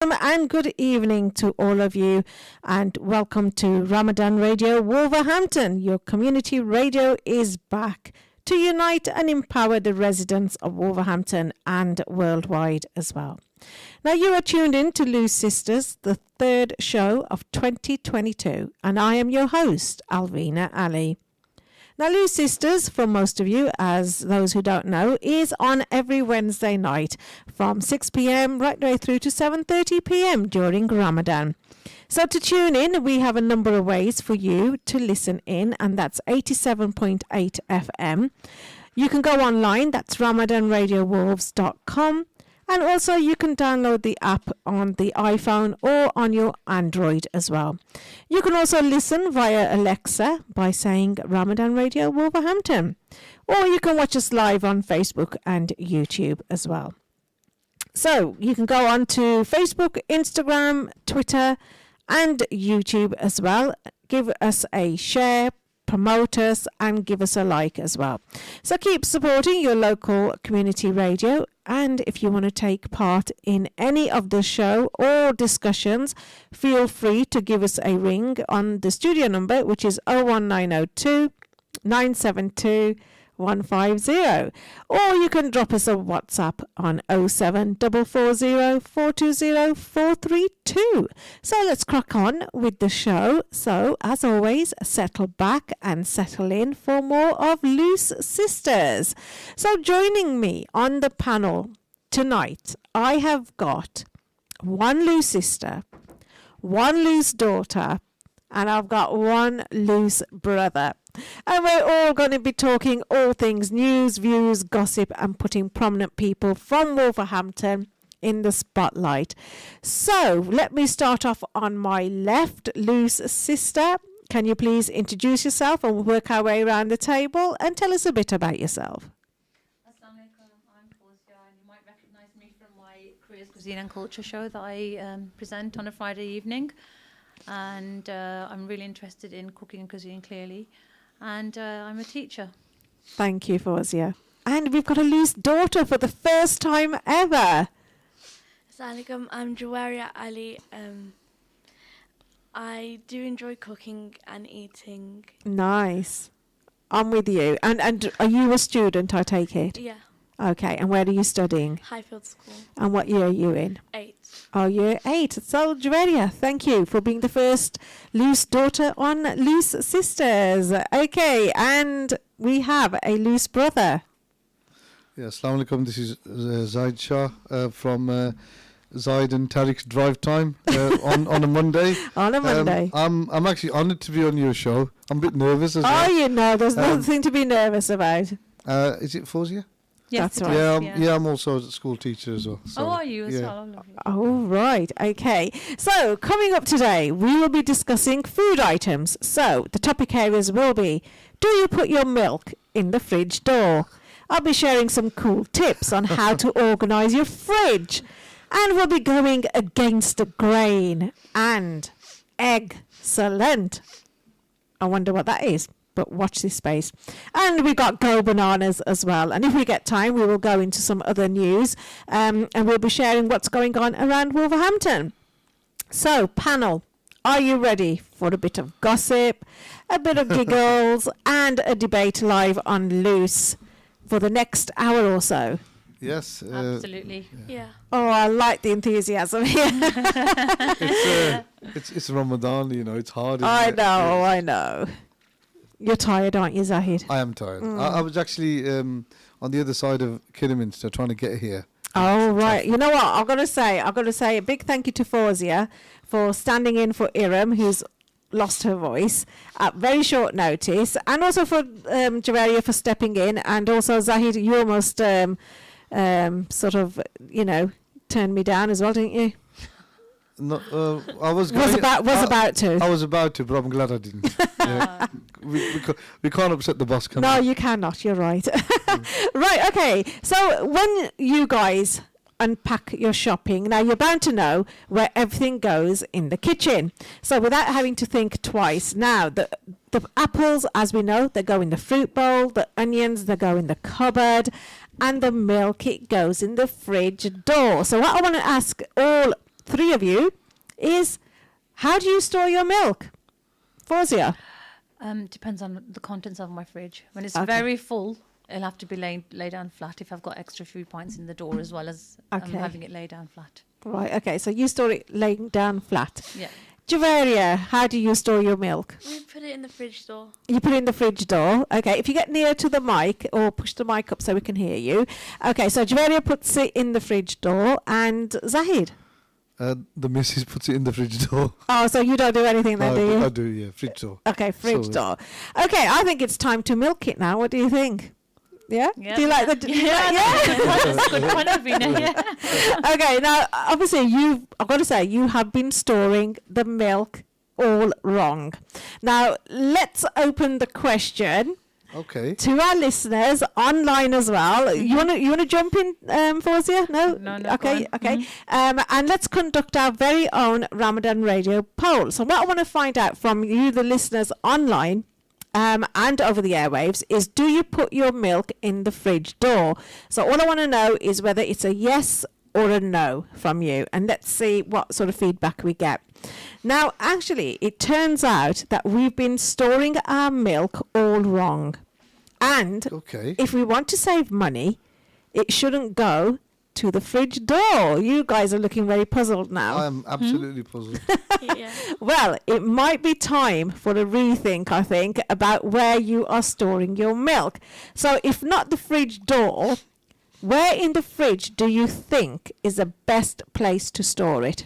And good evening to all of you, and welcome to Ramadan Radio Wolverhampton. Your community radio is back to unite and empower the residents of Wolverhampton and worldwide as well. Now you are tuned in to Loose Sisters, the third show of 2022, and I am your host, Alvina Ali. Now, Loose Sisters, for most of you, as those who don't know, is on every Wednesday night from 6 p.m. right the way through to 7:30 p.m. during Ramadan. So to tune in, we have a number of ways for you to listen in, and that's 87.8 FM. You can go online, that's ramadanradiowolves.com. And also you can download the app on the iPhone or on your Android as well. You can also listen via Alexa by saying Ramadan Radio Wolverhampton. Or you can watch us live on Facebook and YouTube as well. So you can go on to Facebook, Instagram, Twitter and YouTube as well. Give us a share, promote us and give us a like as well. So keep supporting your local community radio, and if you want to take part in any of the show or discussions, feel free to give us a ring on the studio number, which is 01902 972 150, or you can drop us a WhatsApp on 07440 420 432. So let's crack on with the show. So as always, settle back and settle in for more of Loose Sisters. So joining me on the panel tonight, I have got one loose sister, one loose daughter, and I've got one loose brother. And we're all going to be talking all things news, views, gossip, and putting prominent people from Wolverhampton in the spotlight. So let me start off on my left, loose sister. Can you please introduce yourself and we'll work our way around the table and tell us a bit about yourself? Assalamu alaikum, I'm Fawzia, and you might recognise me from my Careers, Cuisine and Culture show that I present on a Friday evening. And I'm really interested in cooking and cuisine, clearly. And I'm a teacher. Thank you, Fawzia. And we've got a loose daughter for the first time ever. Assalamu alaikum, I'm Alvina Ali. I do enjoy cooking and eating. Nice. I'm with you. And are you a student, I take it? Yeah. Okay, and where are you studying? Highfield School. And what year are you in? 8. Oh, year 8. So, Javeria, thank you for being the first loose daughter on Loose Sisters. Okay, and we have a loose brother. Yeah, Assalamu alaikum. This is Zaid Shah from Zaid and Tariq's Drive Time on a Monday. On a Monday. I'm actually honoured to be on your show. I'm a bit nervous as well. Oh, you know, there's nothing to be nervous about. Is it Fawzia? Yes, that's right. Yeah, I'm also a school teacher as well. So, oh, are you as well? Lovely. Oh, right. Okay. So, coming up today, we will be discussing food items. So, the topic areas will be, do you put your milk in the fridge door? I'll be sharing some cool tips on how to organise your fridge. And we'll be going against the grain and excellent. I wonder what that is. But watch this space. And we've got Go Bananas as well. And if we get time, we will go into some other news. And we'll be sharing what's going on around Wolverhampton. So, panel, are you ready for a bit of gossip, a bit of giggles, and a debate live on Loose for the next hour or so? Yes. Absolutely. Yeah. Oh, I like the enthusiasm here. It's Ramadan, you know, it's hard. I know. You're tired, aren't you, Zahid? I am tired. I was actually on the other side of Kidderminster trying to get here. Oh, right. You know what? I've got to say a big thank you to Fawzia for standing in for Iram, who's lost her voice at very short notice, and also for Javeria for stepping in, and also Zahid, you almost sort of, you know, turned me down as well, didn't you? No, I was about to. I was about to, but I'm glad I didn't. Yeah. We can't upset the boss, can we? No, you cannot. You're right. Right. Okay. So when you guys unpack your shopping, now you're bound to know where everything goes in the kitchen. So without having to think twice, now the apples, as we know, they go in the fruit bowl. The onions, they go in the cupboard, and the milk, it goes in the fridge door. So what I want to ask all three of you, is how do you store your milk? Fawzia? Depends on the contents of my fridge. When it's Okay. very full, it'll have to be lay down flat if I've got extra food points in the door as well as Okay. having it lay down flat. Right, okay, so you store it laying down flat. Yeah. Javaria, how do you store your milk? We put it in the fridge door. You put it in the fridge door. Okay, if you get near to the mic or push the mic up so we can hear you. Okay, so Javaria puts it in the fridge door, and Zahid? The missus puts it in the fridge door. Oh, so you don't do anything then, do you? I do, yeah, fridge door. Okay, fridge So door. Okay, I think it's time to milk it now. What do you think? Yeah? Yeah. Do you like the... Yeah, yeah? that's a good point, Alvina. Yeah. Okay, now, obviously, I've got to say, you have been storing the milk all wrong. Now, let's open the question Okay. to our listeners online as well. You want to jump in, Fawzia? No? No, Okay, go on. okay. And let's conduct our very own Ramadan Radio poll. So what I want to find out from you, the listeners online, and over the airwaves, is do you put your milk in the fridge door? So all I want to know is whether it's a yes or a no from you, and let's see what sort of feedback we get. Now, actually, it turns out that we've been storing our milk all wrong. And Okay. if we want to save money, it shouldn't go to the fridge door. You guys are looking very puzzled now. I am absolutely puzzled. Yeah. Well, it might be time for a rethink, I think, about where you are storing your milk. So if not the fridge door, where in the fridge do you think is the best place to store it?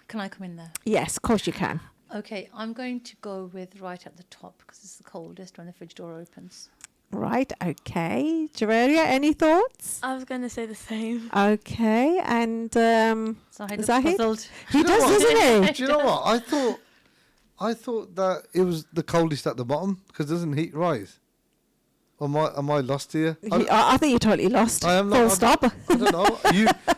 Can I come in there? Yes, of course you can. Okay, I'm going to go with right at the top because it's the coldest when the fridge door opens. Right, okay. Javaria, any thoughts? I was going to say the same. Okay, and Zahid looks Zahid? puzzled. he does, doesn't he? Do you know what? I thought that it was the coldest at the bottom because doesn't heat rise? Or am I lost here? I think you're totally lost. I am not. Full stop. I don't know.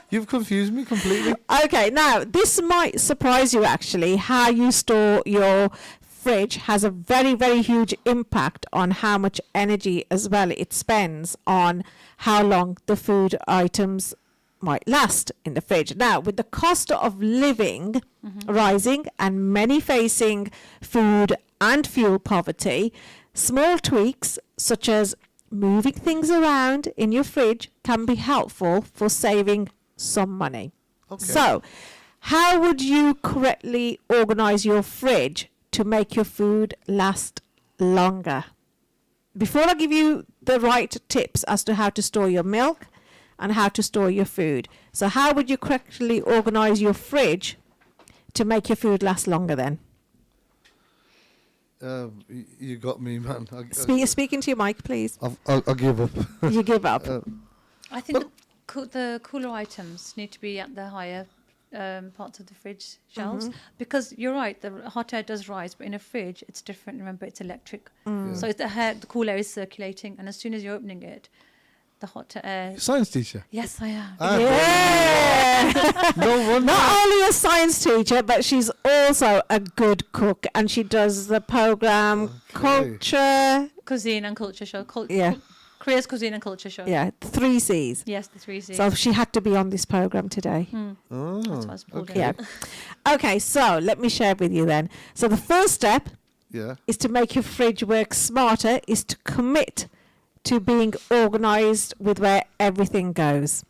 You've confused me completely. Okay, now this might surprise you actually. How you store your fridge has a very, very huge impact on how much energy as well it spends on how long the food items might last in the fridge. Now, with the cost of living rising and many facing food and fuel poverty, small tweaks such as moving things around in your fridge can be helpful for saving some money. Okay. So, how would you correctly organise your fridge to make your food last longer? Before I give you the right tips as to how to store your milk and how to store your food. So how would you correctly organise your fridge to make your food last longer then? You got me, man. Speaking to your mic, please. I'll give up. You give up. I think the cooler items need to be at the higher parts of the fridge shelves because you're right, the hot air does rise, but in a fridge it's different. Remember, it's electric, so it's the cool air is circulating, and as soon as you're opening it, the hot air. Science teacher. Yes, I am. Yeah. No wonder. Not only a science teacher, but she's also a good cook, and she does the program Culture. Cuisine and culture show. Yeah. Korea's cuisine and culture show. Yeah, 3 C's. Yes, the 3 C's. So she had to be on this program today. Oh, That's why I was pulled in. Yeah. Okay, so let me share with you then. So the first step yeah. is to make your fridge work smarter, is to commit to being organised with where everything goes.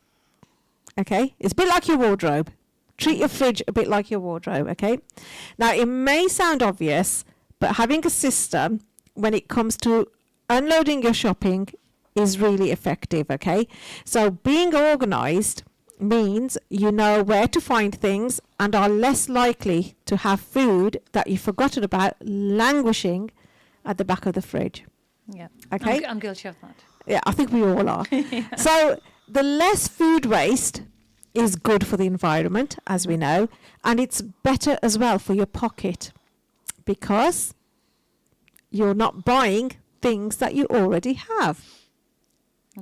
Okay? It's a bit like your wardrobe. Treat your fridge a bit like your wardrobe, okay? Now, it may sound obvious, but having a system when it comes to unloading your shopping is really effective, okay? So being organised means you know where to find things and are less likely to have food that you've forgotten about languishing at the back of the fridge. Yeah. Okay? I'm guilty of that. Yeah, I think we all are. So the less food waste is good for the environment, as we know, and it's better as well for your pocket because you're not buying things that you already have.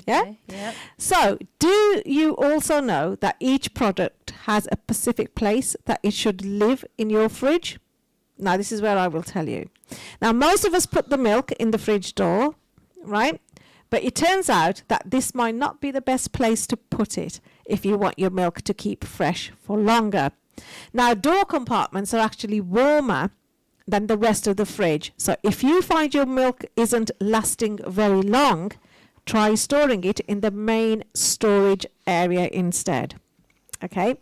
Yeah? Okay, yeah. So, do you also know that each product has a specific place that it should live in your fridge? Now, this is where I will tell you. Now, most of us put the milk in the fridge door, right? But it turns out that this might not be the best place to put it if you want your milk to keep fresh for longer. Now, door compartments are actually warmer than the rest of the fridge. So if you find your milk isn't lasting very long, try storing it in the main storage area instead. Okay,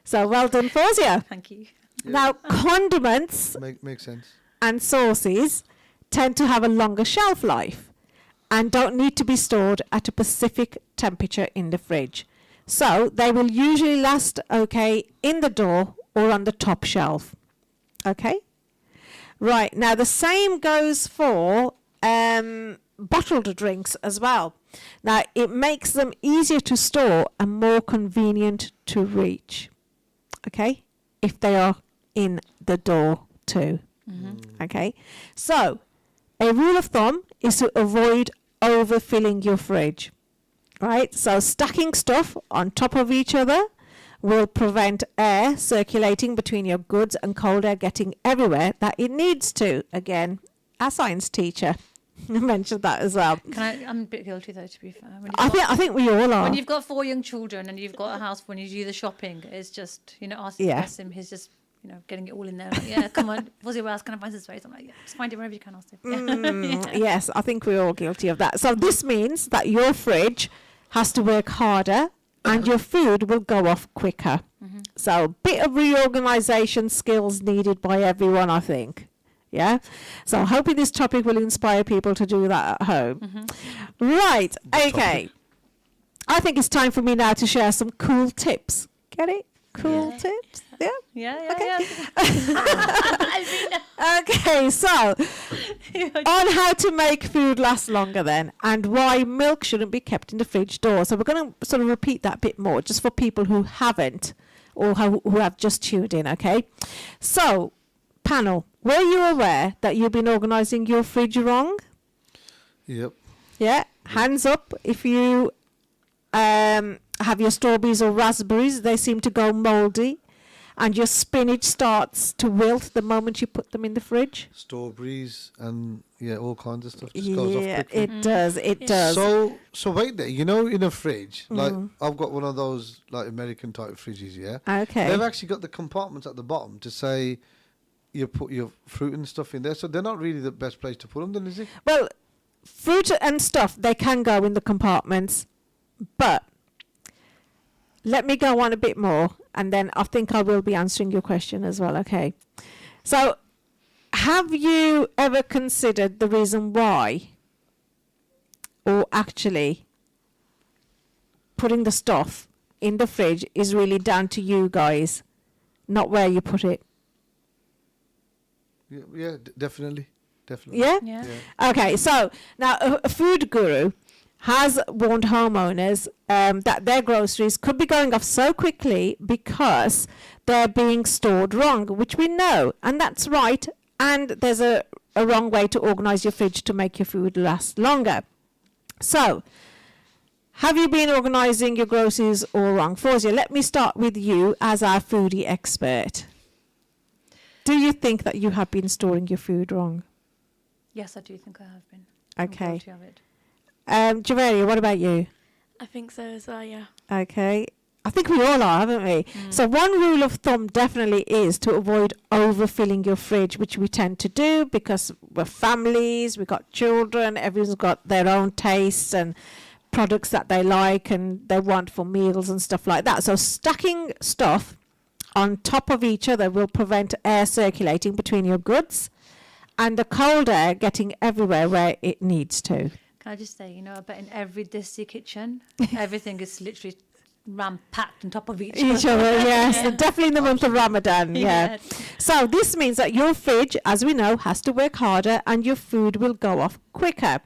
so well done, Fawzia. Thank you. Now, condiments Makes sense. and sauces tend to have a longer shelf life and don't need to be stored at a specific temperature in the fridge. So they will usually last okay in the door or on the top shelf. Okay? Right, now the same goes for bottled drinks as well. Now, it makes them easier to store and more convenient to reach. Okay? If they are in the door too. Okay? So, a rule of thumb is to avoid overfilling your fridge. Right? So, stacking stuff on top of each other will prevent air circulating between your goods and cold air getting everywhere that it needs to. Again, our science teacher mentioned that as well. I'm a bit guilty though, to be fair. I think we all are. When you've got 4 young children and you've got a house when you do the shopping, it's just, ask him, he's just, getting it all in there. Like, yeah, come on, Fuzzy, where else can I find this space? I'm like, yeah, just find it wherever you can, Austin. Yeah. Yes, I think we're all guilty of that. So this means that your fridge has to work harder and your food will go off quicker. So a bit of reorganization skills needed by everyone, I think. Yeah. So hoping this topic will inspire people to do that at home. Right. Okay. I think it's time for me now to share some cool tips. Get it? Cool tips? Yeah? Yeah. Okay, so on how to make food last longer then, and why milk shouldn't be kept in the fridge door. So we're going to sort of repeat that bit more just for people who haven't or who have just tuned in, okay? So, panel, were you aware that you've been organising your fridge wrong? Yep. Yeah? Hands up if you have your strawberries or raspberries. They seem to go mouldy. And your spinach starts to wilt the moment you put them in the fridge. Strawberries and all kinds of stuff just goes off quickly. It does. It does. So wait there. In a fridge, like I've got one of those like American type fridges. Yeah. Okay. They've actually got the compartments at the bottom to say you put your fruit and stuff in there. So they're not really the best place to put them, then, is it? Well, fruit and stuff, they can go in the compartments, but let me go on a bit more, and then I think I will be answering your question as well, okay? So, have you ever considered the reason why, or actually putting the stuff in the fridge is really down to you guys, not where you put it? Yeah, definitely. Yeah? Okay, so now a food guru has warned homeowners that their groceries could be going off so quickly because they're being stored wrong, which we know, and that's right. And there's a wrong way to organise your fridge to make your food last longer. So, have you been organising your groceries all wrong? Fawzia, let me start with you as our foodie expert. Do you think that you have been storing your food wrong? Yes, I do think I have been. Okay. I'm guilty of it. Javeria, what about you? I think so as well, yeah. Okay. I think we all are, haven't we? So one rule of thumb definitely is to avoid overfilling your fridge, which we tend to do because we're families, we've got children, everyone's got their own tastes and products that they like and they want for meals and stuff like that. So stacking stuff on top of each other will prevent air circulating between your goods and the cold air getting everywhere where it needs to. Can I just say, I bet in every Disney kitchen, everything is literally ram-packed on top of each other. Yes, definitely in the month of Ramadan, yeah. So this means that your fridge, as we know, has to work harder and your food will go off quicker.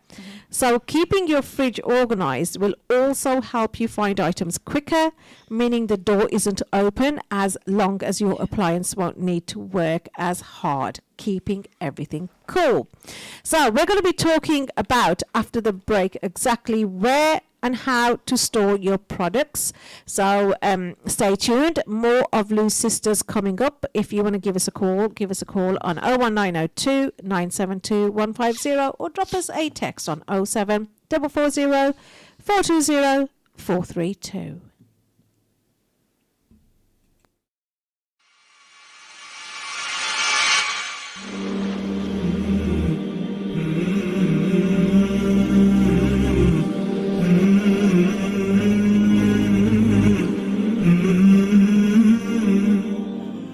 So keeping your fridge organised will also help you find items quicker, meaning the door isn't open as long as your appliance won't need to work as hard, keeping everything cool. So we're going to be talking about, after the break, exactly where and how to store your products. So stay tuned. More of Lou's Sisters coming up. If you want to give us a call on 01902 972 150 or drop us a text on 07 440 420 432.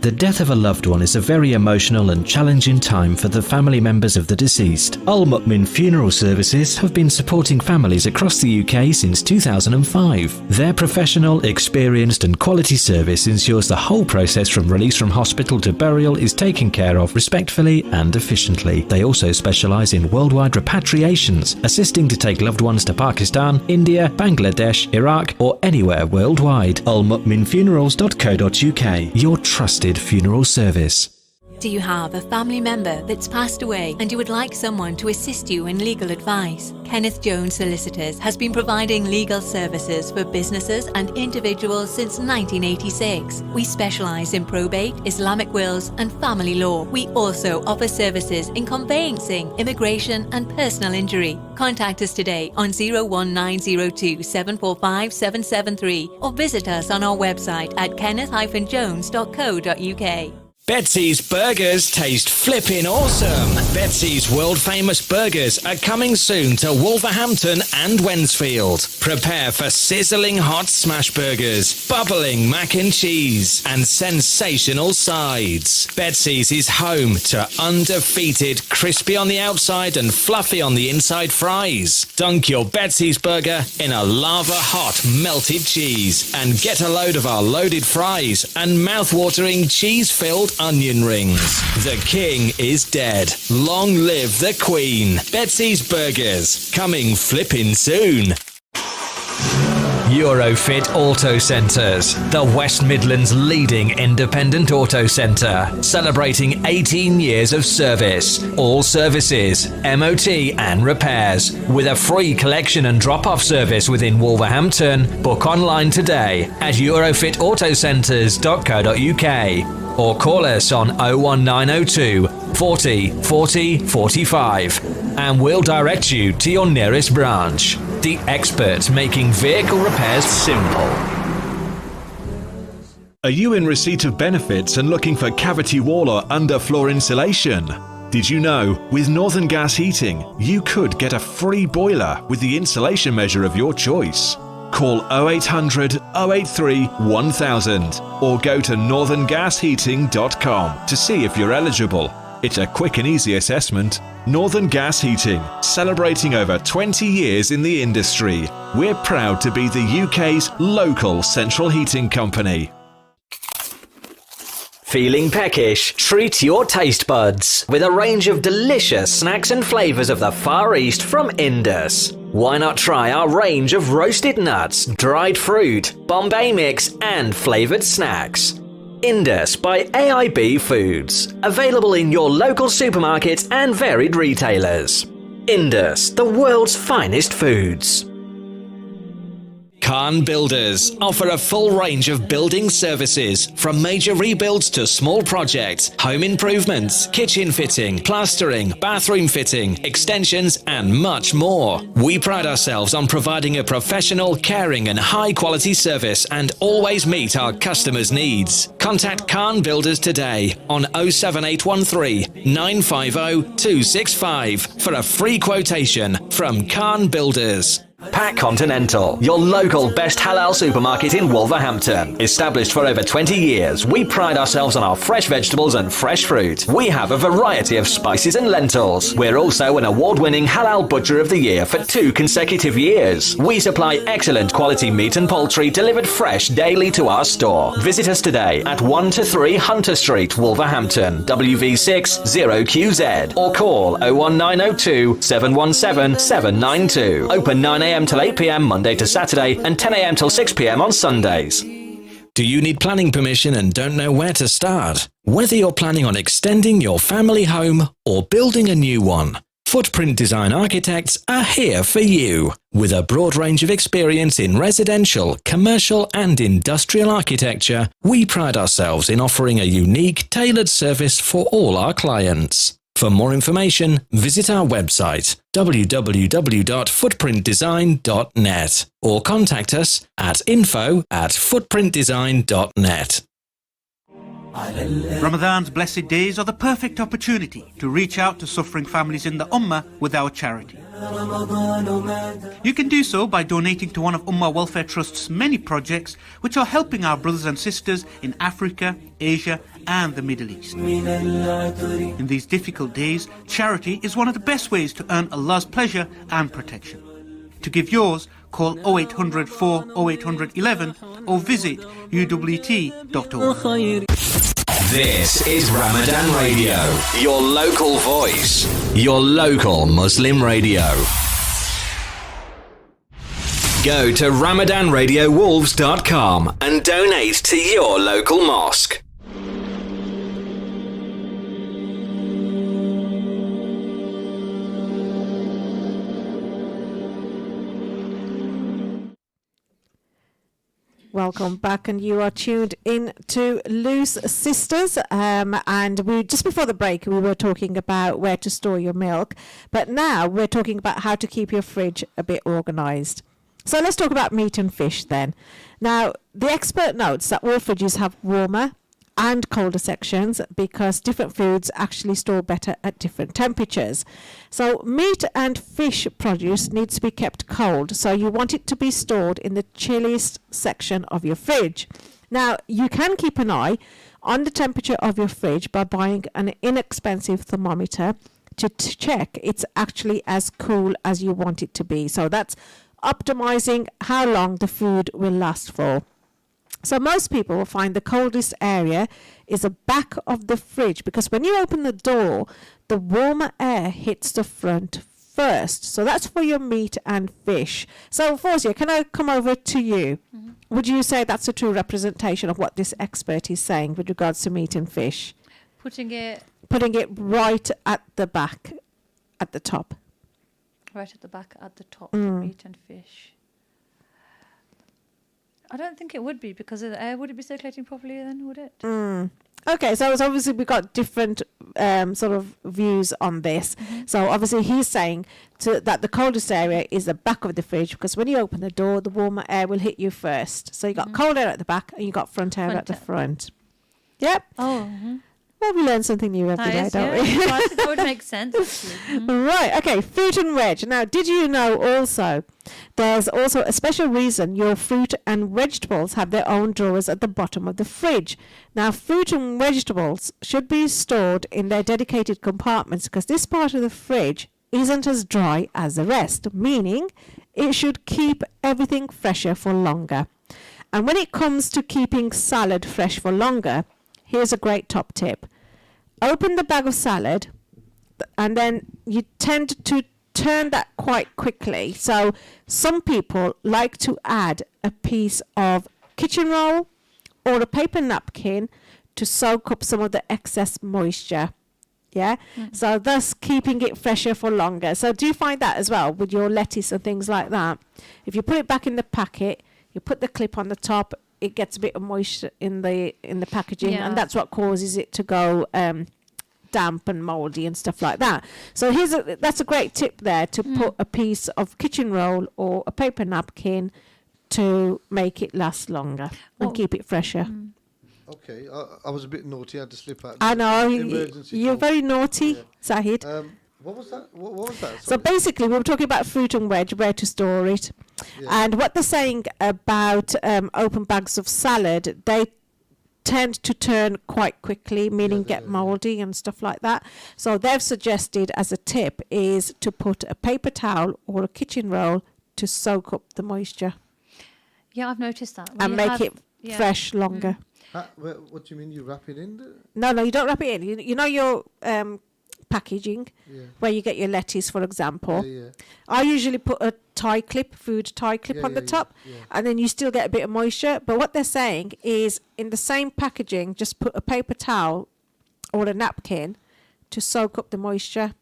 The death of a loved one is a very emotional and challenging time for the family members of the deceased. Al Mu'min Funeral Services have been supporting families across the UK since 2005. Their professional, experienced and quality service ensures the whole process from release from hospital to burial is taken care of respectfully and efficiently. They also specialise in worldwide repatriations, assisting to take loved ones to Pakistan, India, Bangladesh, Iraq or anywhere worldwide. almu'minfunerals.co.uk, your trusted funeral service. Do you have a family member that's passed away and you would like someone to assist you in legal advice? Kenneth Jones Solicitors has been providing legal services for businesses and individuals since 1986. We specialise in probate, Islamic wills and family law. We also offer services in conveyancing, immigration and personal injury. Contact us today on 01902 745 773 or visit us on our website at kenneth-jones.co.uk. Betsy's Burgers taste flippin' awesome. Betsy's world-famous burgers are coming soon to Wolverhampton and Wednesfield. Prepare for sizzling hot smash burgers, bubbling mac and cheese, and sensational sides. Betsy's is home to undefeated, crispy on the outside and fluffy on the inside fries. Dunk your Betsy's burger in a lava-hot melted cheese and get a load of our loaded fries and mouth-watering cheese-filled onion rings. The king is dead. Long live the queen. Betsy's Burgers, coming flippin' soon. Eurofit Auto Centres, the West Midlands' leading independent auto centre, celebrating 18 years of service. All services, MOT and repairs, with a free collection and drop-off service within Wolverhampton. Book online today at eurofitautocentres.co.uk or call us on 01902 40 40 45 and we'll direct you to your nearest branch. The experts making vehicle repairs simple. Are you in receipt of benefits and looking for cavity wall or underfloor insulation? Did you know, with Northern Gas Heating, you could get a free boiler with the insulation measure of your choice? Call 0800 083 1000 or go to northerngasheating.com to see if you're eligible. It's a quick and easy assessment. Northern Gas Heating, celebrating over 20 years in the industry. We're proud to be the UK's local central heating company. Feeling peckish? Treat your taste buds with a range of delicious snacks and flavours of the Far East from Indus. Why not try our range of roasted nuts, dried fruit, Bombay mix and flavoured snacks? Indus by AIB Foods. Available in your local supermarkets and varied retailers. Indus, the world's finest foods. Khan Builders offer a full range of building services, from major rebuilds to small projects, home improvements, kitchen fitting, plastering, bathroom fitting, extensions and much more. We pride ourselves on providing a professional, caring and high quality service and always meet our customers' needs. Contact Khan Builders today on 07813 950 265 for a free quotation from Khan Builders. Pack Continental, your local best halal supermarket in Wolverhampton. Established for over 20 years, we pride ourselves on our fresh vegetables and fresh fruit. We have a variety of spices and lentils. We're also an award-winning Halal Butcher of the Year for 2 consecutive years. We supply excellent quality meat and poultry delivered fresh daily to our store. Visit us today at 1-3 Hunter Street, Wolverhampton, WV6 0QZ, or call 01902 717 792. Open 9 a.m. till 8 p.m. Monday to Saturday and 10 a.m. till 6 p.m. on Sundays. Do you need planning permission and don't know where to start? Whether you're planning on extending your family home or building a new one, Footprint Design Architects are here for you. With a broad range of experience in residential, commercial and industrial architecture, we pride ourselves in offering a unique, tailored service for all our clients. For more information, visit our website www.footprintdesign.net or contact us at info@footprintdesign.net. Ramadan's blessed days are the perfect opportunity to reach out to suffering families in the Ummah with our charity. You can do so by donating to one of Ummah Welfare Trust's many projects which are helping our brothers and sisters in Africa, Asia and the Middle East. In these difficult days, charity is one of the best ways to earn Allah's pleasure and protection. To give yours, call 0800 4 0800 11 or visit uwt.org. This is Ramadan Radio, your local voice, your local Muslim radio. Go to RamadanRadioWolves.com and donate to your local mosque. Welcome back, and you are tuned in to Loose Sisters. And we just before the break, we were talking about where to store your milk, but now we're talking about how to keep your fridge a bit organised. So let's talk about meat and fish then. Now, the expert notes that all fridges have warmer and colder sections because different foods actually store better at different temperatures. So meat and fish produce needs to be kept cold, so you want it to be stored in the chilliest section of your fridge. Now, you can keep an eye on the temperature of your fridge by buying an inexpensive thermometer to check it's actually as cool as you want it to be. So that's optimizing how long the food will last for. So most people will find the coldest area is the back of the fridge, because when you open the door, the warmer air hits the front first. So that's for your meat and fish. So Fawzia, can I come over to you? Mm-hmm. Would you say that's a true representation of what this expert is saying with regards to meat and fish? Putting it right at the back, at the top. Right at the back, at the top, meat and fish. I don't think it would be, because of the air. Would it be circulating properly then, would it? Okay, so it's obviously we've got different sort of views on this. Mm-hmm. So obviously he's saying that the coldest area is the back of the fridge, because when you open the door, the warmer air will hit you first. So you got cold air at the back and you got front air at the front. Yep. Oh. Mm-hmm. Well, we learn something new every day, don't we? That would make sense. Mm-hmm. Right, okay, fruit and veg. Now, did you know also there's also a special reason your fruit and vegetables have their own drawers at the bottom of the fridge. Now, fruit and vegetables should be stored in their dedicated compartments, because this part of the fridge isn't as dry as the rest, meaning it should keep everything fresher for longer. And when it comes to keeping salad fresh for longer, here's a great top tip. Open the bag of salad, and then you tend to turn that quite quickly. So some people like to add a piece of kitchen roll or a paper napkin to soak up some of the excess moisture. Yeah? Mm-hmm. So thus keeping it fresher for longer. So do you find that as well with your lettuce and things like that? If you put it back in the packet, you put the clip on the top, it gets a bit of moisture in the packaging, and that's what causes it to go damp and mouldy and stuff like that. So that's a great tip there, to put a piece of kitchen roll or a paper napkin to make it last longer and keep it fresher. Okay, I was a bit naughty. I had to slip out. I know, you're very naughty, Zahid. What was that? What was that? Sorry. So basically, we were talking about fruit and veg, where to store it. Yeah. And what they're saying about open bags of salad, they tend to turn quite quickly, meaning get mouldy and stuff like that. So they've suggested as a tip is to put a paper towel or a kitchen roll to soak up the moisture. Yeah, I've noticed that. And make it fresh longer. What do you mean? You wrap it in? No, you don't wrap it in. You know your packaging where you get your lettuce, for example. I usually put a food tie clip on the top, and then you still get a bit of moisture. But what they're saying is in the same packaging, just put a paper towel or a napkin to soak up the moisture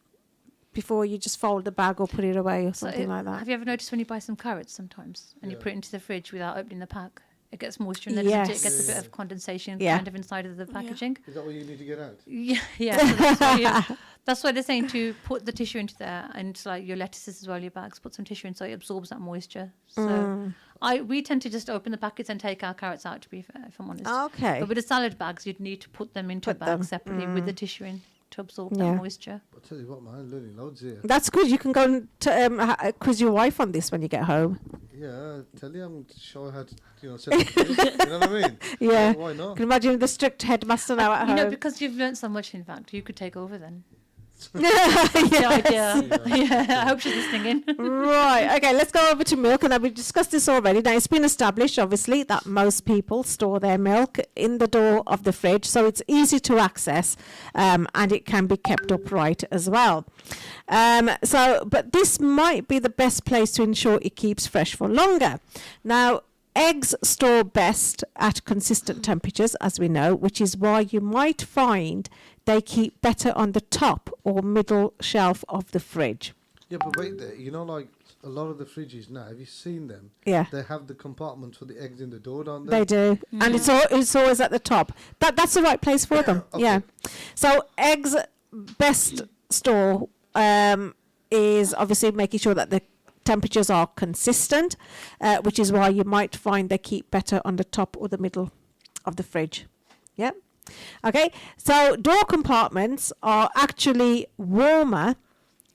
before you just fold the bag or put it away or something like that. Have you ever noticed when you buy some carrots sometimes and you put it into the fridge without opening the pack? it gets moisture, and then it gets a bit of condensation kind of inside of the packaging. Is that what you need to get out? Yeah. So that's why they're saying to put the tissue into there, and like your lettuces as well, your bags, put some tissue in so it absorbs that moisture. So we tend to just open the packets and take our carrots out, to be fair, if I'm honest. Okay. But with the salad bags, you'd need to put them into a bag separately with the tissue in to absorb that moisture. I'll tell you what, man, I'm learning loads here. That's good. You can go and quiz your wife on this when you get home. Yeah, I tell you, I'm sure how to, set up the food. You know what I mean? Yeah. Why not? Can you imagine the strict headmaster now at home? Because you've learnt so much, in fact, you could take over then. Yeah. I hope she's listening in. Right. Okay, let's go over to milk. And we've discussed this already. Now, it's been established, obviously, that most people store their milk in the door of the fridge. So it's easy to access and it can be kept upright as well. But this might be the best place to ensure it keeps fresh for longer. Now, eggs store best at consistent temperatures, as we know, which is why you might find they keep better on the top or middle shelf of the fridge. Yeah, but wait there. Like a lot of the fridges now, have you seen them? Yeah. They have the compartments for the eggs in the door, don't they? They do. And it's always at the top. That's the right place for them. Okay. Yeah. So eggs best store is obviously making sure that the temperatures are consistent, which is why you might find they keep better on the top or the middle of the fridge. Yeah. Okay, so door compartments are actually warmer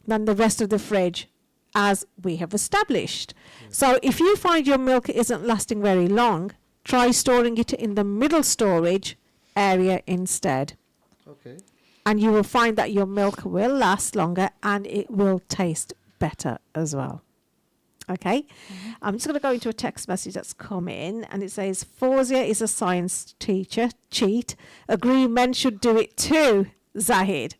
than the rest of the fridge, as we have established. So if you find your milk isn't lasting very long, try storing it in the middle storage area instead. Okay. And you will find that your milk will last longer and it will taste better as well. Okay, I'm just going to go into a text message that's come in, and it says, Fawzia is a science teacher. Cheat. Agree men should do it too, Zahid.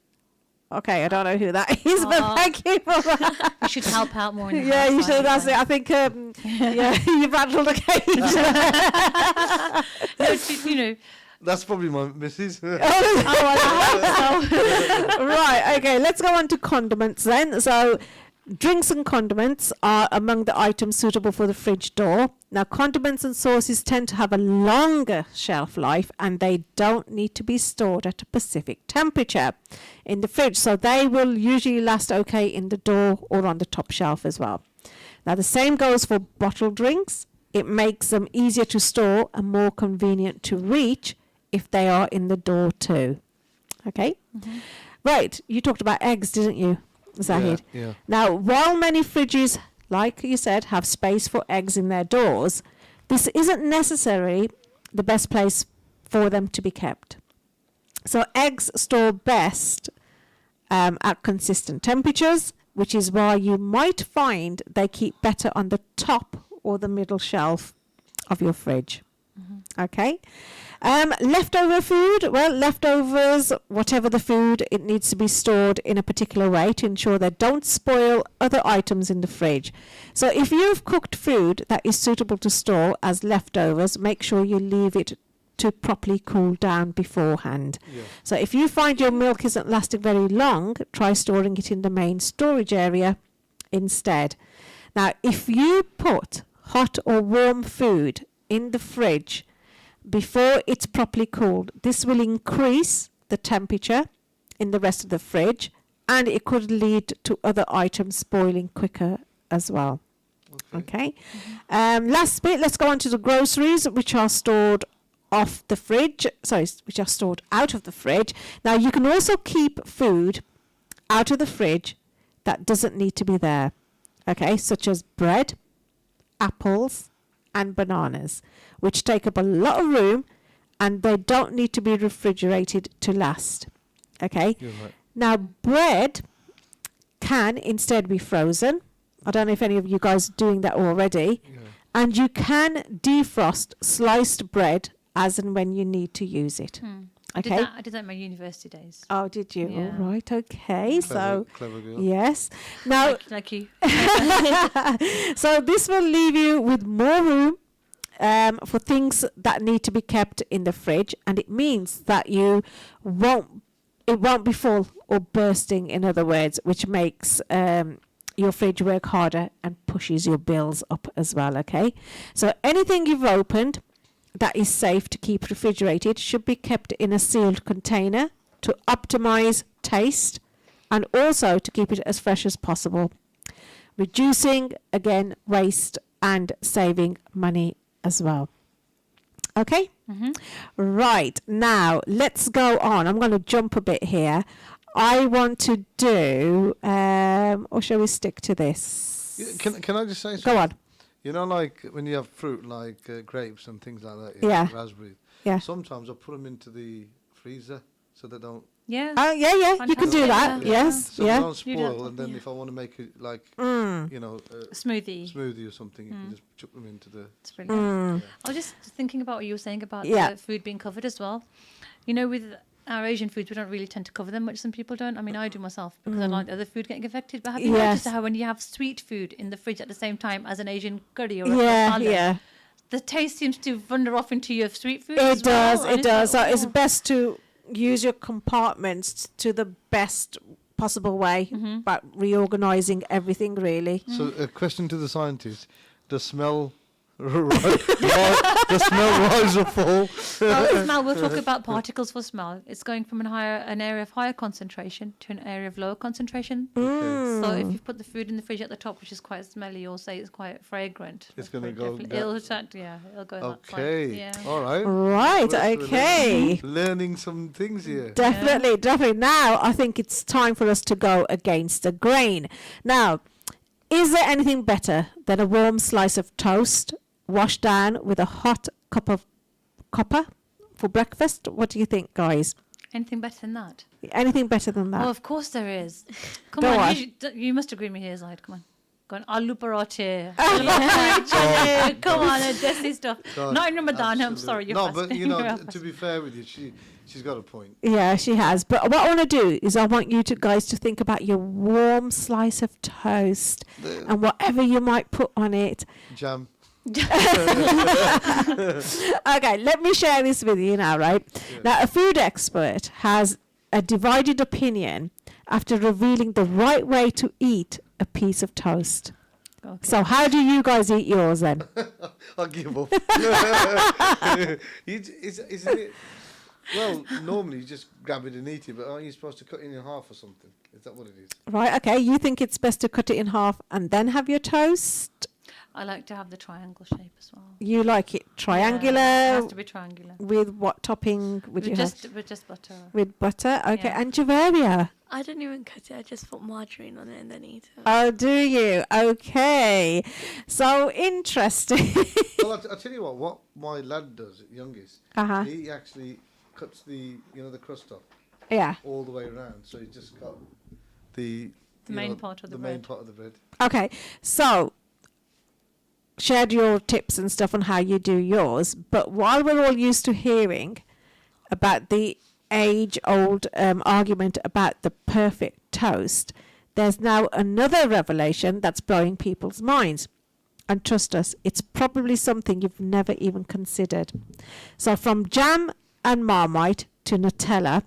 Okay, I don't know who that is, but thank you for that. You should help out more in the Yeah, you house, should. That's it. I think, you've rattled a cage. That's probably my missus. Right, okay, let's go on to condiments then. So, drinks and condiments are among the items suitable for the fridge door. Now, condiments and sauces tend to have a longer shelf life and they don't need to be stored at a specific temperature in the fridge. So they will usually last okay in the door or on the top shelf as well. Now, the same goes for bottled drinks. It makes them easier to store and more convenient to reach if they are in the door too. Okay? Right, you talked about eggs, didn't you, Zahid? Yeah. Now, while many fridges, like you said, have space for eggs in their doors, this isn't necessarily the best place for them to be kept. So eggs store best at consistent temperatures, which is why you might find they keep better on the top or the middle shelf of your fridge. Okay. Leftover food, well, leftovers, whatever the food, it needs to be stored in a particular way to ensure they don't spoil other items in the fridge. So if you've cooked food that is suitable to store as leftovers, make sure you leave it to properly cool down beforehand. Yeah. So if you find your milk isn't lasting very long, try storing it in the main storage area instead. Now, if you put hot or warm food in the fridge before it's properly cooled, this will increase the temperature in the rest of the fridge and it could lead to other items spoiling quicker as well. Okay. Last bit, let's go on to the groceries, which are stored off the fridge, which are stored out of the fridge. Now, you can also keep food out of the fridge that doesn't need to be there, okay, such as bread, apples, and bananas, which take up a lot of room and they don't need to be refrigerated to last. Okay. You're right. Now, bread can instead be frozen. I don't know if any of you guys are doing that already. Yeah. And you can defrost sliced bread as and when you need to use it. Okay. I did that in my university days. Oh, did you? Yeah. All right. Okay. So, Clever girl. yes. Now, Like you. so this will leave you with more room for things that need to be kept in the fridge, and it means that it won't be full or bursting, in other words, which makes your fridge work harder and pushes your bills up as well. Okay, so anything you've opened that is safe to keep refrigerated should be kept in a sealed container to optimize taste and also to keep it as fresh as possible, reducing again waste and saving money as well. Okay? Right, now let's go on. I'm going to jump a bit here. I want to do, or shall we stick to this? Can I just say something? Go on. You know, like when you have fruit like grapes and things like that, Yeah. raspberries. Yeah. Sometimes I put them into the freezer so they don't Yeah. Oh, yeah, you can do Fantastic. that. Yeah. Yes, so they yeah. don't You don't- spoil. And then yeah. if I want to make it like Mm. you know Smoothie. smoothie or something, you can just chuck them into the. It's brilliant. Mm. I was just thinking about what you were saying about Yeah. the food being covered as well. You know, with our Asian foods, we don't really tend to cover them much. Some people don't. I mean, I do myself because I like other food getting affected. But have you noticed Yes. how when you have sweet food in the fridge at the same time as an Asian curry or a Yeah, salad, yeah. the taste seems to wander off into your sweet food as It does, well, and it does. So like, it's oh. best to use your compartments to the best possible way, but reorganizing everything really. So a question to the scientist: does smell does smell rise or fall? Well, smell, we'll talk about particles for smell. It's going from an area of higher concentration to an area of lower concentration. So if you put the food in the fridge at the top, which is quite smelly, or say it's quite fragrant, It's that's gonna very go different. down. It'll attract, it'll go that side. Okay. Yeah. All right. Right, We're okay. Learning some things here. Definitely, definitely. Now I think it's time for us to go against the grain. Now, is there anything better than a warm slice of toast washed down with a hot cup of copper for breakfast? What do you think, guys? Anything better than that? Anything better than that? Oh, of course there is. Come Go on, on. you must agree with me here, Zaid. Come on. Go on, aloo parathe. Come on, desi stuff. God, Not in Ramadan, I'm absolutely. sorry. You're No, fasting. but you know, You're to be fair with you, she's got a point. Yeah, she has. But what I want to do is I want you guys to think about your warm slice of toast and whatever you might put on it. Jam. Okay, let me share this with you now, right? Yeah. Now, a food expert has a divided opinion after revealing the right way to eat a piece of toast. Okay. So how do you guys eat yours then? I'll give up. Isn't it? Well, normally you just grab it and eat it, but aren't you supposed to cut it in half or something? Is that what it is? Right, okay, you think it's best to cut it in half and then have your toast? I like to have the triangle shape as well. You like it triangular? Yeah, it has to be triangular. With what topping would you have? With just butter. With butter? Okay, Yeah. and Javaria? I don't even cut it. I just put margarine on it and then eat it. Oh, do you? Okay. So interesting. Well, I'll tell you what my lad does, youngest, Uh-huh. he actually cuts the crust off Yeah. all the way around. So he just got the main part of the main bread. part of the bread. Okay. So shared your tips and stuff on how you do yours, but while we're all used to hearing about the age-old argument about the perfect toast, there's now another revelation that's blowing people's minds. And trust us, it's probably something you've never even considered. So from jam and Marmite to Nutella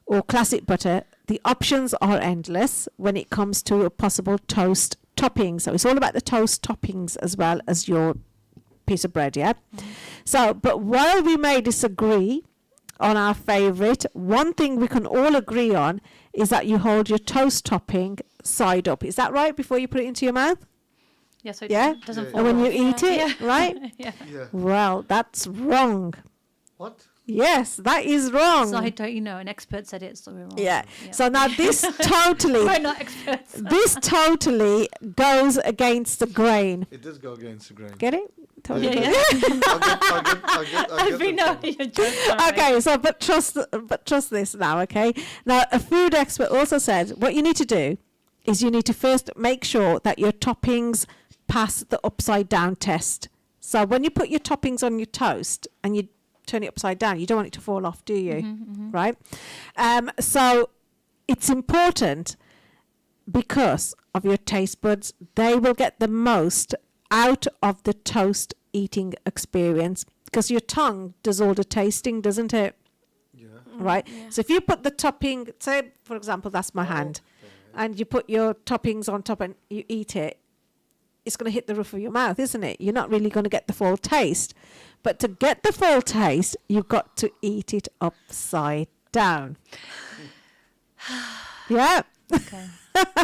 or classic butter, the options are endless when it comes to a possible toast topping. So it's all about the toast toppings as well as your piece of bread, yeah? So, but while we may disagree on our favourite, one thing we can all agree on is that you hold your toast topping side up. Is that right, before you put it into your mouth? Yeah, so it Yeah? doesn't Yeah. fall And when off. you eat it, right? Yeah. Yeah. Well, that's wrong. What? Yes, that is wrong. So I don't, an expert said it, so we're wrong. Yeah. So now this totally, We're not experts. this totally goes against the grain. It does go against the grain. Get it? Totally. Yeah, yeah. I get We the know point. you're joking. Okay, so but trust this now, okay? Now a food expert also said what you need to do is you need to first make sure that your toppings pass the upside down test. So when you put your toppings on your toast and you turn it upside down, you don't want it to fall off, do you? Right? So it's important because of your taste buds. They will get the most out of the toast eating experience because your tongue does all the tasting, doesn't it? Yeah. Right? Yeah. So if you put the topping, say, for example, that's my hand, and you put your toppings on top and you eat it, it's going to hit the roof of your mouth, isn't it? You're not really going to get the full taste. But to get the full taste, you've got to eat it upside down. Yeah. Okay.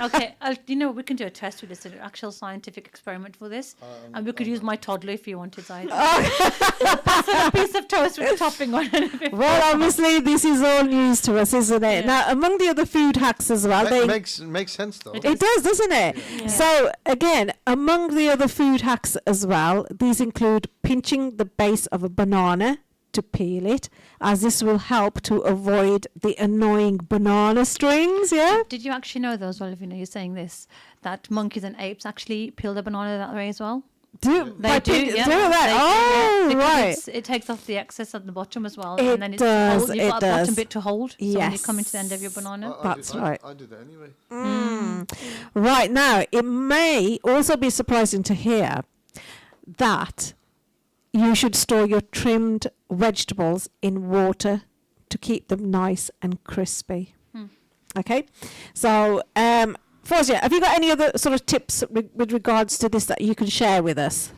Okay. We can do a test with this, an actual scientific experiment for this, and we could use my toddler if you wanted. Pass on a piece of toast with the topping on it. Well, obviously, this is all news to us, isn't it? Yeah. Now, among the other food hacks as well, Makes sense though. it does, doesn't it? Yeah. So, again, among the other food hacks as well, these include pinching the base of a banana to peel it, as this will help to avoid the annoying banana strings, yeah? Did you actually know though as well, Alvina, you're saying this, that monkeys and apes actually peel the banana that way as well? Do They do, do yeah. that? Because Right. it takes off the excess at the bottom as well. It and then does, you've got it a bottom does. bit to hold. So when you're Yes. coming to the end of your banana. That's right. I do that anyway. Right, now, it may also be surprising to hear that you should store your trimmed vegetables in water to keep them nice and crispy. Okay, so Fawzia, have you got any other sort of tips with regards to this that you can share with us?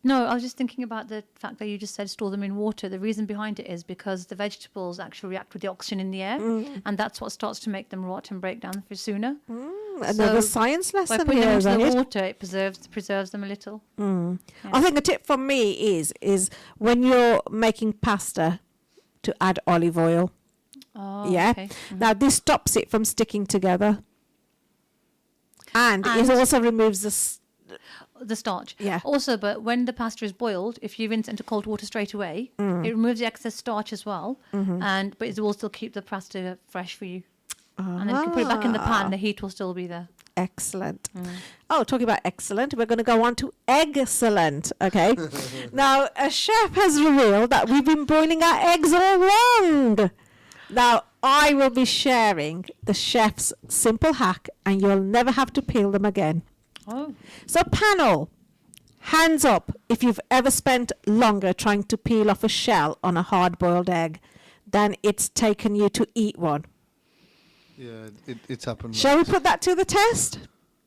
No, I was just thinking about the fact that you just said store them in water. The reason behind it is because the vegetables actually react with the oxygen in the air, and that's what starts to make them rot and break down for sooner. Another science By lesson putting them here, into the Zahid. water, it preserves them a little. I think a tip from me is when you're making pasta to add olive oil. Oh, Yeah. okay. Now this stops it from sticking together, and it And- also removes The starch. Yeah. Also, but when the pasta is boiled, if you rinse it into cold water straight away, it removes the excess starch as well, but it will still keep the pasta fresh for you. And then you can put it back in the pan. The heat will still be there. Excellent. Oh, talking about excellent, we're going to go on to excellent. Okay. Now, a chef has revealed that we've been boiling our eggs all wrong. Now, I will be sharing the chef's simple hack, and you'll never have to peel them again. Oh. So, panel, hands up if you've ever spent longer trying to peel off a shell on a hard-boiled egg than it's taken you to eat one. Yeah, it's happened. Shall we put that to the test?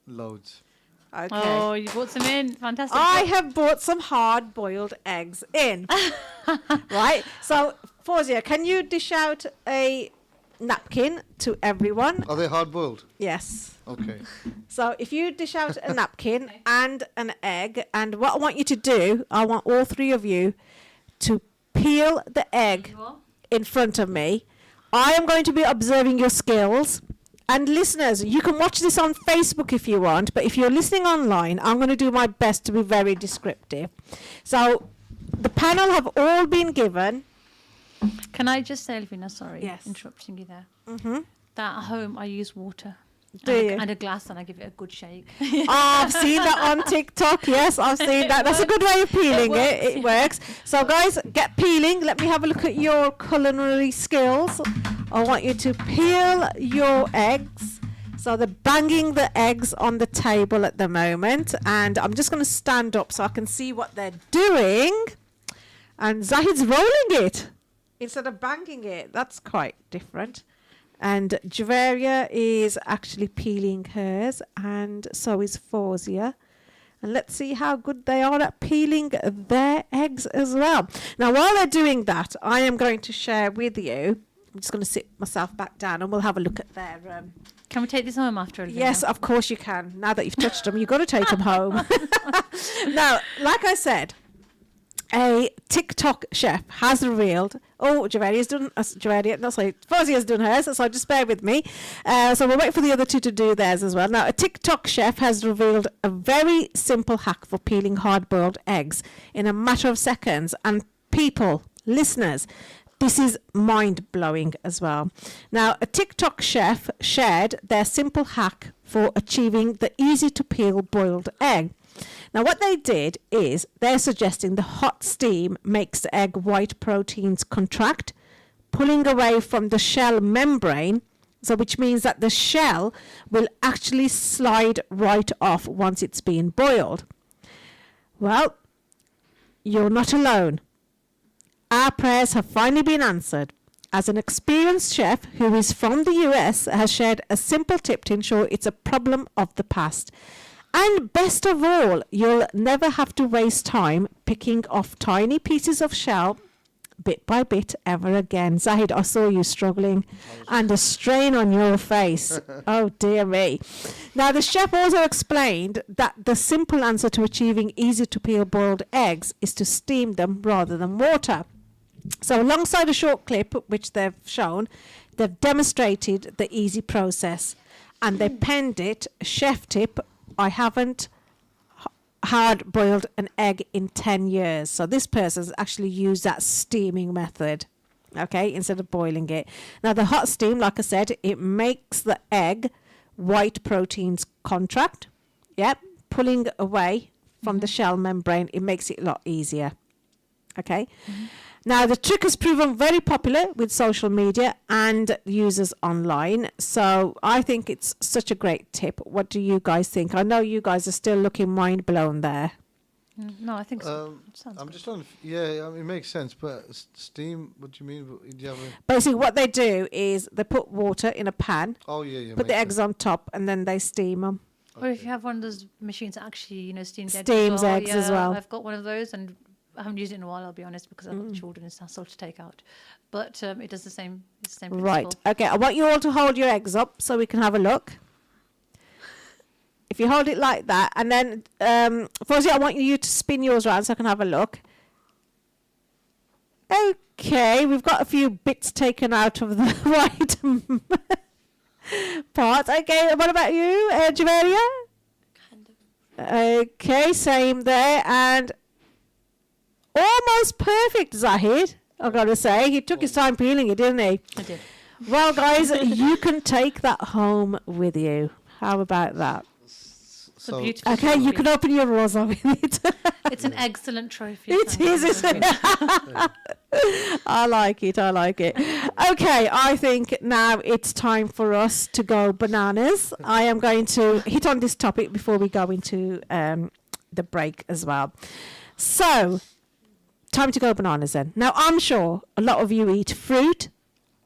Loads. Okay. Oh, you brought some in. Fantastic. I have bought some hard-boiled eggs in. Right? So, Fawzia, can you dish out a napkin to everyone? Are they hard boiled? Yes. Okay. So, if you dish out a napkin and an egg, and what I want you to do, I want all three of you to peel the egg in front of me. I am going to be observing your skills. And listeners, you can watch this on Facebook if you want, but if you're listening online, I'm going to do my best to be very descriptive. So, the panel have all been given. Can I just say, Alvina, sorry, Yes. interrupting you there. Mm-hmm. That at home I use water. Do and you? and a glass, and I give it a good shake. Oh, I've seen that on TikTok. Yes, I've seen that. That's a good way of peeling it. It works. So, guys, get peeling. Let me have a look at your culinary skills. I want you to peel your eggs. So they're banging the eggs on the table at the moment. And I'm just going to stand up so I can see what they're doing. And Zahid's rolling it instead of banging it. That's quite different. And Javaria is actually peeling hers, and so is Fawzia. And let's see how good they are at peeling their eggs as well. Now, while they're doing that, I am going to share with you. I'm just going to sit myself back down, and we'll have a look at their. Can we take this home after? Alvina? Yes, of course you can. Now that you've touched them, you've got to take them home. Now, like I said, a TikTok chef has revealed. Oh, Javaria's done. Fawzia's done hers. So just bear with me. So we'll wait for the other two to do theirs as well. Now, a TikTok chef has revealed a very simple hack for peeling hard-boiled eggs in a matter of seconds. And people, listeners, this is mind-blowing as well. Now, a TikTok chef shared their simple hack for achieving the easy-to-peel boiled egg. Now, what they did is they're suggesting the hot steam makes the egg white proteins contract, pulling away from the shell membrane, so which means that the shell will actually slide right off once it's been boiled. Well, you're not alone. Our prayers have finally been answered, as an experienced chef who is from the US has shared a simple tip to ensure it's a problem of the past. And best of all, you'll never have to waste time picking off tiny pieces of shell bit by bit ever again. Zahid, I saw you struggling and a strain on your face. Oh dear me. Now the chef also explained that the simple answer to achieving easy to peel boiled eggs is to steam them rather than water. So alongside a short clip which they've shown, they've demonstrated the easy process and they penned it, chef tip, I haven't hard boiled an egg in 10 years. So this person's actually used that steaming method, okay, instead of boiling it. Now the hot steam, like I said, it makes the egg white proteins contract, pulling away from the shell membrane. It makes it a lot easier, okay. Now the trick has proven very popular with social media and users online, so I think it's such a great tip. What do you guys think? I know you guys are still looking mind blown there. No, I think so. I'm just trying to. Yeah, I mean, it makes sense. But steam. What do you mean? Do you have Basically, what they do is they put water in a pan. Oh yeah. Put the eggs on top, and then they steam them. Or if you have one of those machines that actually, steams Steams eggs as well. I've got one of those, and I haven't used it in a while, I'll be honest, because I've got children and stuff to take out. But it does the same. It's the same principle. Right. Okay. I want you all to hold your eggs up so we can have a look. If you hold it like that, and then Fawzia, I want you to spin yours around so I can have a look. Okay, we've got a few bits taken out of the white part. Okay, what about you, Javeria? Kind of. Okay, same there, and almost perfect, Zahid. I've got to say, he took his time peeling it, didn't he? I did. Well, guys, you can take that home with you. How about that? It's a beautiful Okay, trophy. you can open your rosa with it. It's an excellent trophy. It is, isn't it? I like it. Okay, I think now it's time for us to go bananas. I am going to hit on this topic before we go into the break as well. So, time to go bananas then. Now, I'm sure a lot of you eat fruit,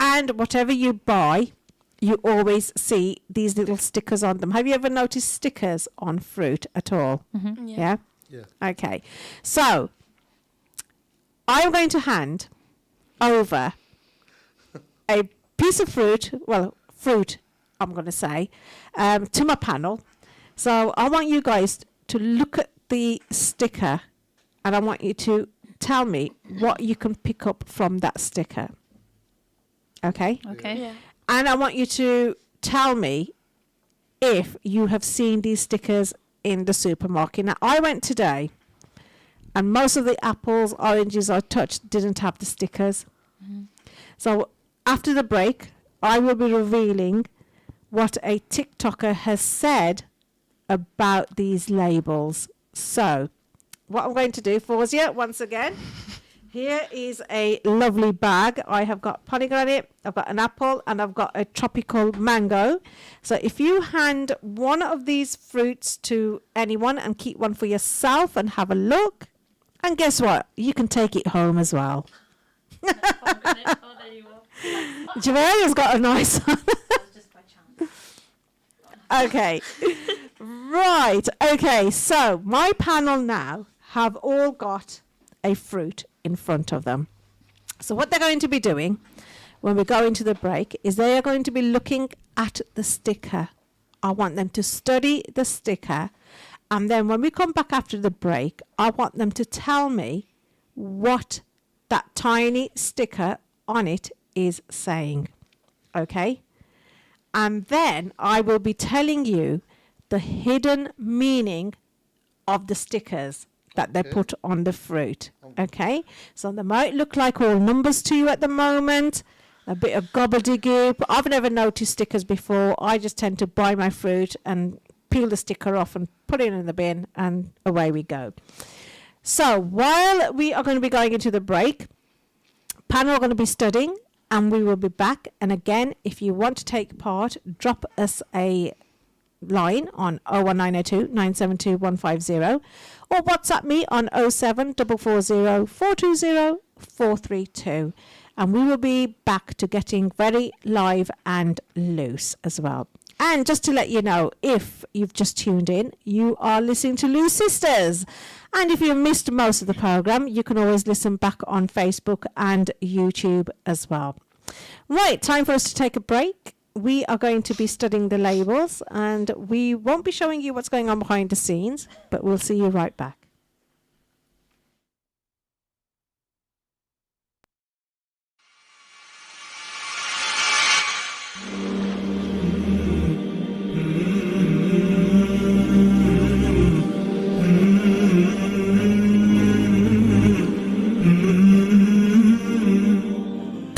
and whatever you buy, you always see these little stickers on them. Have you ever noticed stickers on fruit at all? Mm-hmm. Yeah? Yeah. Okay. So, I'm going to hand over a piece of fruit, I'm going to say, to my panel. So, I want you guys to look at the sticker and I want you to tell me what you can pick up from that sticker. Okay? Okay. Yeah. And I want you to tell me if you have seen these stickers in the supermarket. Now, I went today, and most of the apples, oranges I touched didn't have the stickers. Mm-hmm. So after the break, I will be revealing what a TikToker has said about these labels. So what I'm going to do, Fawzia, once again, here is a lovely bag. I have got pomegranate, I've got an apple, and I've got a tropical mango. So if you hand one of these fruits to anyone and keep one for yourself and have a look, and guess what? You can take it home as well. Javaria's got a nice one. Okay. Right. Okay. So my panel now have all got a fruit in front of them. So what they're going to be doing when we go into the break is they are going to be looking at the sticker. I want them to study the sticker, and then when we come back after the break, I want them to tell me what that tiny sticker on it is saying. Okay? And then I will be telling you the hidden meaning of the stickers that they put on the fruit. Okay? So they might look like all numbers to you at the moment, a bit of gobbledygook. I've never noticed stickers before. I just tend to buy my fruit and peel the sticker off and put it in the bin, and away we go. So while we are going to be going into the break, panel are going to be studying, and we will be back. And again, if you want to take part, drop us a line on 01902 972 150 or WhatsApp me on 07440 420 432, and we will be back to getting very live and loose as well. And just to let you know, if you've just tuned in, you are listening to Lou Sisters. And if you missed most of the programme, you can always listen back on Facebook and YouTube as well. Right, time for us to take a break. We are going to be studying the labels, and we won't be showing you what's going on behind the scenes, but we'll see you right back.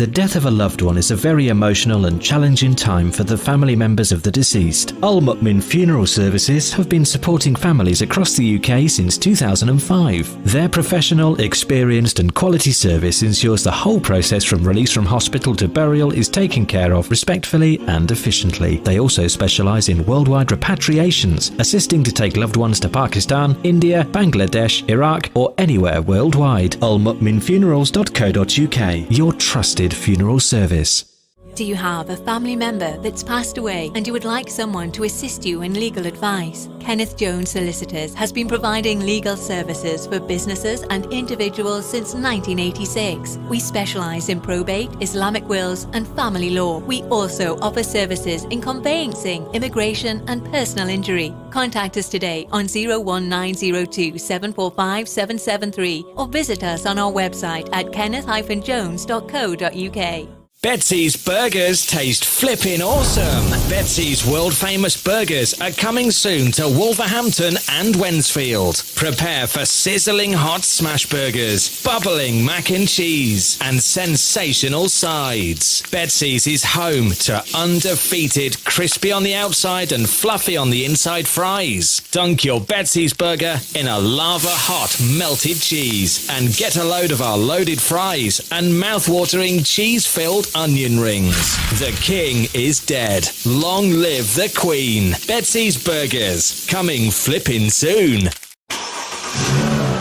The death of a loved one is a very emotional and challenging time for the family members of the deceased. Al Mu'min Funeral Services have been supporting families across the UK since 2005. Their professional, experienced and quality service ensures the whole process from release from hospital to burial is taken care of respectfully and efficiently. They also specialise in worldwide repatriations, assisting to take loved ones to Pakistan, India, Bangladesh, Iraq or anywhere worldwide. almu'minfunerals.co.uk, your trusted funeral service. Do you have a family member that's passed away and you would like someone to assist you in legal advice? Kenneth Jones Solicitors has been providing legal services for businesses and individuals since 1986. We specialise in probate, Islamic wills and family law. We also offer services in conveyancing, immigration and personal injury. Contact us today on 01902 745 773 or visit us on our website at kenneth-jones.co.uk. Betsy's Burgers taste flippin' awesome. Betsy's world famous burgers are coming soon to Wolverhampton and Wednesfield. Prepare for sizzling hot smash burgers, bubbling mac and cheese, and sensational sides. Betsy's is home to undefeated, crispy on the outside and fluffy on the inside fries. Dunk your Betsy's burger in a lava hot melted cheese and get a load of our loaded fries and mouth-watering cheese-filled onion rings. The king is dead. Long live the queen. Betsy's Burgers, coming flippin' soon.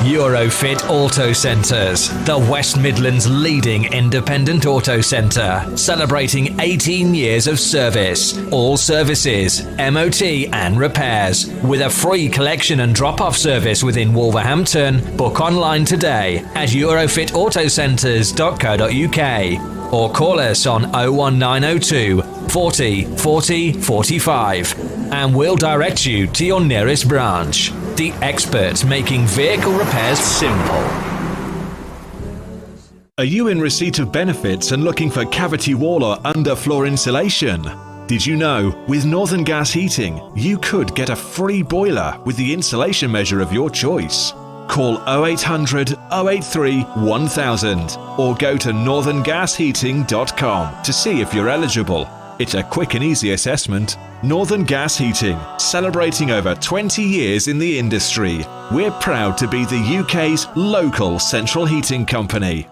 Eurofit Auto Centres, the West Midlands leading independent auto centre, celebrating 18 years of service. All services, MOT and repairs, with a free collection and drop-off service within Wolverhampton. Book online today at eurofitautocentres.co.uk or call us on 01902 40 40 45 and we'll direct you to your nearest branch. The experts making vehicle repairs simple. Are you in receipt of benefits and looking for cavity wall or underfloor insulation? Did you know, with Northern Gas Heating, you could get a free boiler with the insulation measure of your choice? Call 0800 083 1000 or go to northerngasheating.com to see if you're eligible. It's a quick and easy assessment. Northern Gas Heating, celebrating over 20 years in the industry. We're proud to be the UK's local central heating company.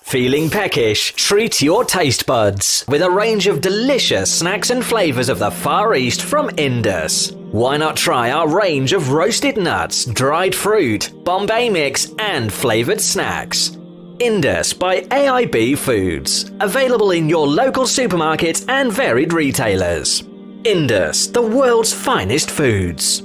Feeling peckish? Treat your taste buds with a range of delicious snacks and flavours of the Far East from Indus. Why not try our range of roasted nuts, dried fruit, Bombay mix and flavoured snacks? Indus by AIB Foods. Available in your local supermarkets and varied retailers. Indus, the world's finest foods.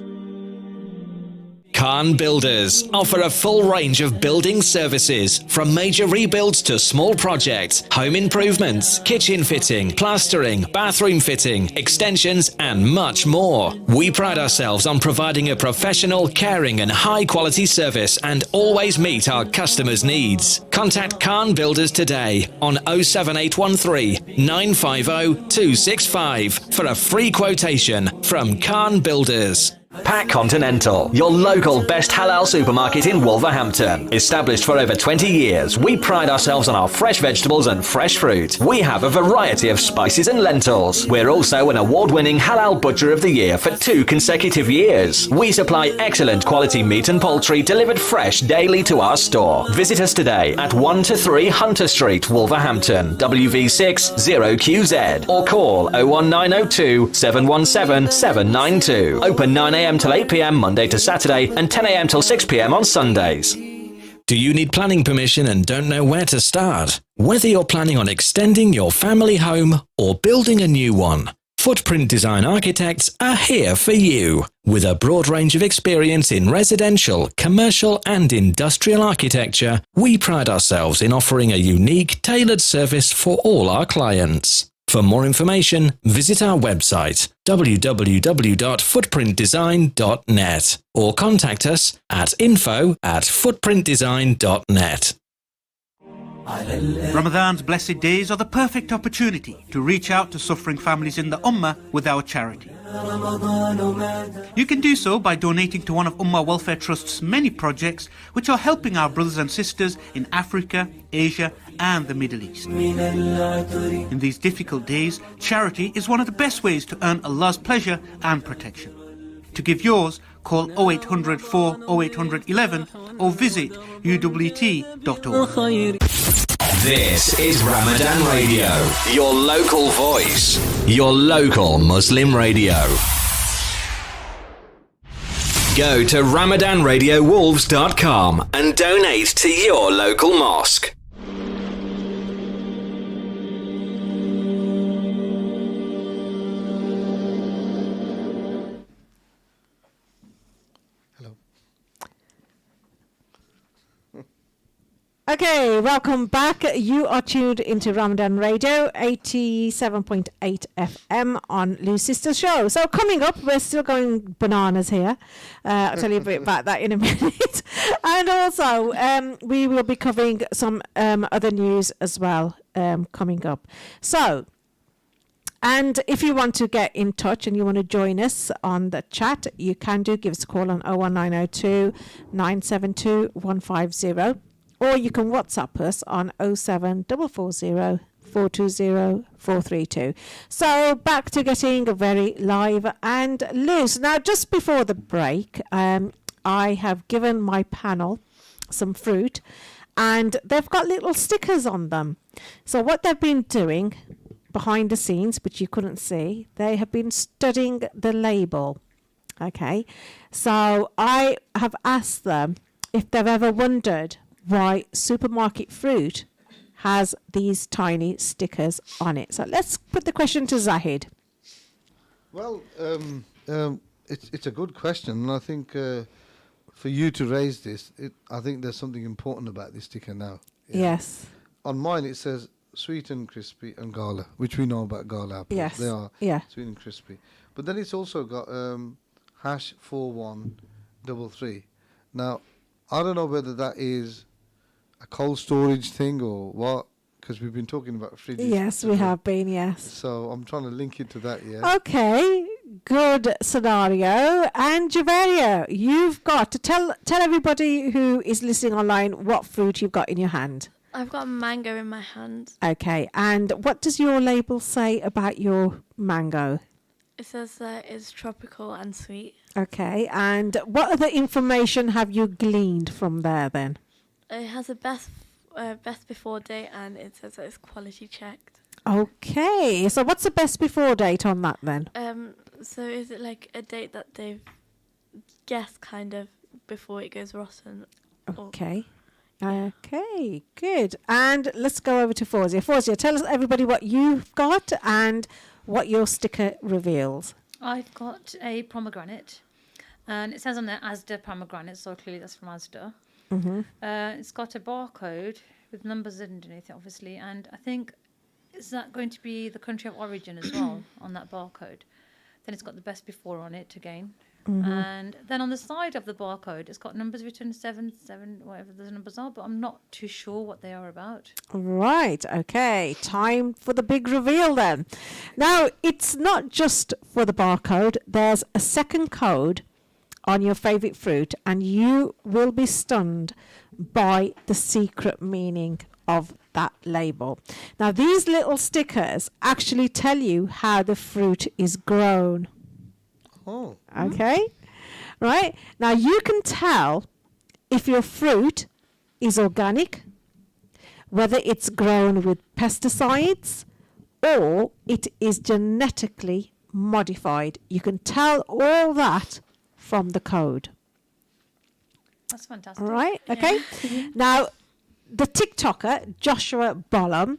Khan Builders offer a full range of building services, from major rebuilds to small projects, home improvements, kitchen fitting, plastering, bathroom fitting, extensions and much more. We pride ourselves on providing a professional, caring and high quality service and always meet our customers' needs. Contact Khan Builders today on 07813 950 265 for a free quotation from Khan Builders. Pack Continental, your local best halal supermarket in Wolverhampton. Established for over 20 years, we pride ourselves on our fresh vegetables and fresh fruit. We have a variety of spices and lentils. We're also an award-winning Halal Butcher of the Year for 2 consecutive years. We supply excellent quality meat and poultry delivered fresh daily to our store. Visit us today at 1-3 Hunter Street, Wolverhampton, WV6 0QZ, or call 01902 717 792. Open 9 a.m. till 8 p.m. Monday to Saturday and 10 a.m. till 6 p.m. on Sundays. Do you need planning permission and don't know where to start? Whether you're planning on extending your family home or building a new one, Footprint Design Architects are here for you. With a broad range of experience in residential, commercial and industrial architecture, we pride ourselves in offering a unique, tailored service for all our clients. For more information, visit our website www.footprintdesign.net or contact us at info@footprintdesign.net. Ramadan's blessed days are the perfect opportunity to reach out to suffering families in the Ummah with our charity. You can do so by donating to one of Ummah Welfare Trust's many projects which are helping our brothers and sisters in Africa, Asia and the Middle East. In these difficult days, charity is one of the best ways to earn Allah's pleasure and protection. To give yours, call 0800 4 0800 11 or visit uwt.org. This is Ramadan Radio, your local voice, your local Muslim radio. Go to RamadanRadioWolves.com and donate to your local mosque. Okay, welcome back. You are tuned into Ramadan Radio, 87.8 FM on Lou Sister Show. So coming up, we're still going bananas here. I'll tell you a bit about that in a minute. And also, we will be covering some other news as well coming up. So, and if you want to get in touch and you want to join us on the chat, you can do. Give us a call on 01902 972 150. Or you can WhatsApp us on 07440 420 432. So back to getting very live and loose. Now, just before the break, I have given my panel some fruit and they've got little stickers on them. So what they've been doing behind the scenes, which you couldn't see, they have been studying the label. Okay. So I have asked them if they've ever wondered why supermarket fruit has these tiny stickers on it. So let's put the question to Zahid. Well, it's a good question, and I think for you to raise this, I think there's something important about this sticker now. Yeah. Yes. On mine it says sweet and crispy and gala, which we know about gala apples. Yes. They are sweet and crispy. But then it's also got #4133. Now, I don't know whether that is a cold storage thing or what, because we've been talking about fridges. Yes, we have been, yes. So I'm trying to link it to that, yeah. Okay, good scenario. And Javaria, you've got to tell everybody who is listening online what fruit you've got in your hand. I've got a mango in my hand. Okay, and what does your label say about your mango? It says that it's tropical and sweet. Okay, and what other information have you gleaned from there then? It has a best before date and it says that it's quality checked. Okay, so what's the best before date on that then? So is it like a date that they've guessed kind of before it goes rotten? Okay. Okay, good. And let's go over to Fawzia. Fawzia, tell us everybody what you've got and what your sticker reveals. I've got a pomegranate, and it says on there Asda pomegranate, so clearly that's from Asda. Mm-hmm. It's got a barcode with numbers underneath it, obviously, and I think, is that going to be the country of origin as well on that barcode? Then it's got the best before on it again. Mm-hmm. And then on the side of the barcode, it's got numbers written 7, whatever the numbers are, but I'm not too sure what they are about. Right, okay. Time for the big reveal then. Now, it's not just for the barcode. There's a second code on your favourite fruit, and you will be stunned by the secret meaning of that label. Now, these little stickers actually tell you how the fruit is grown. Oh. Okay. Right. Now you can tell if your fruit is organic, whether it's grown with pesticides or it is genetically modified. You can tell all that from the code. That's fantastic. All right, Yeah. okay. Now, the TikToker, Joshua Bolam,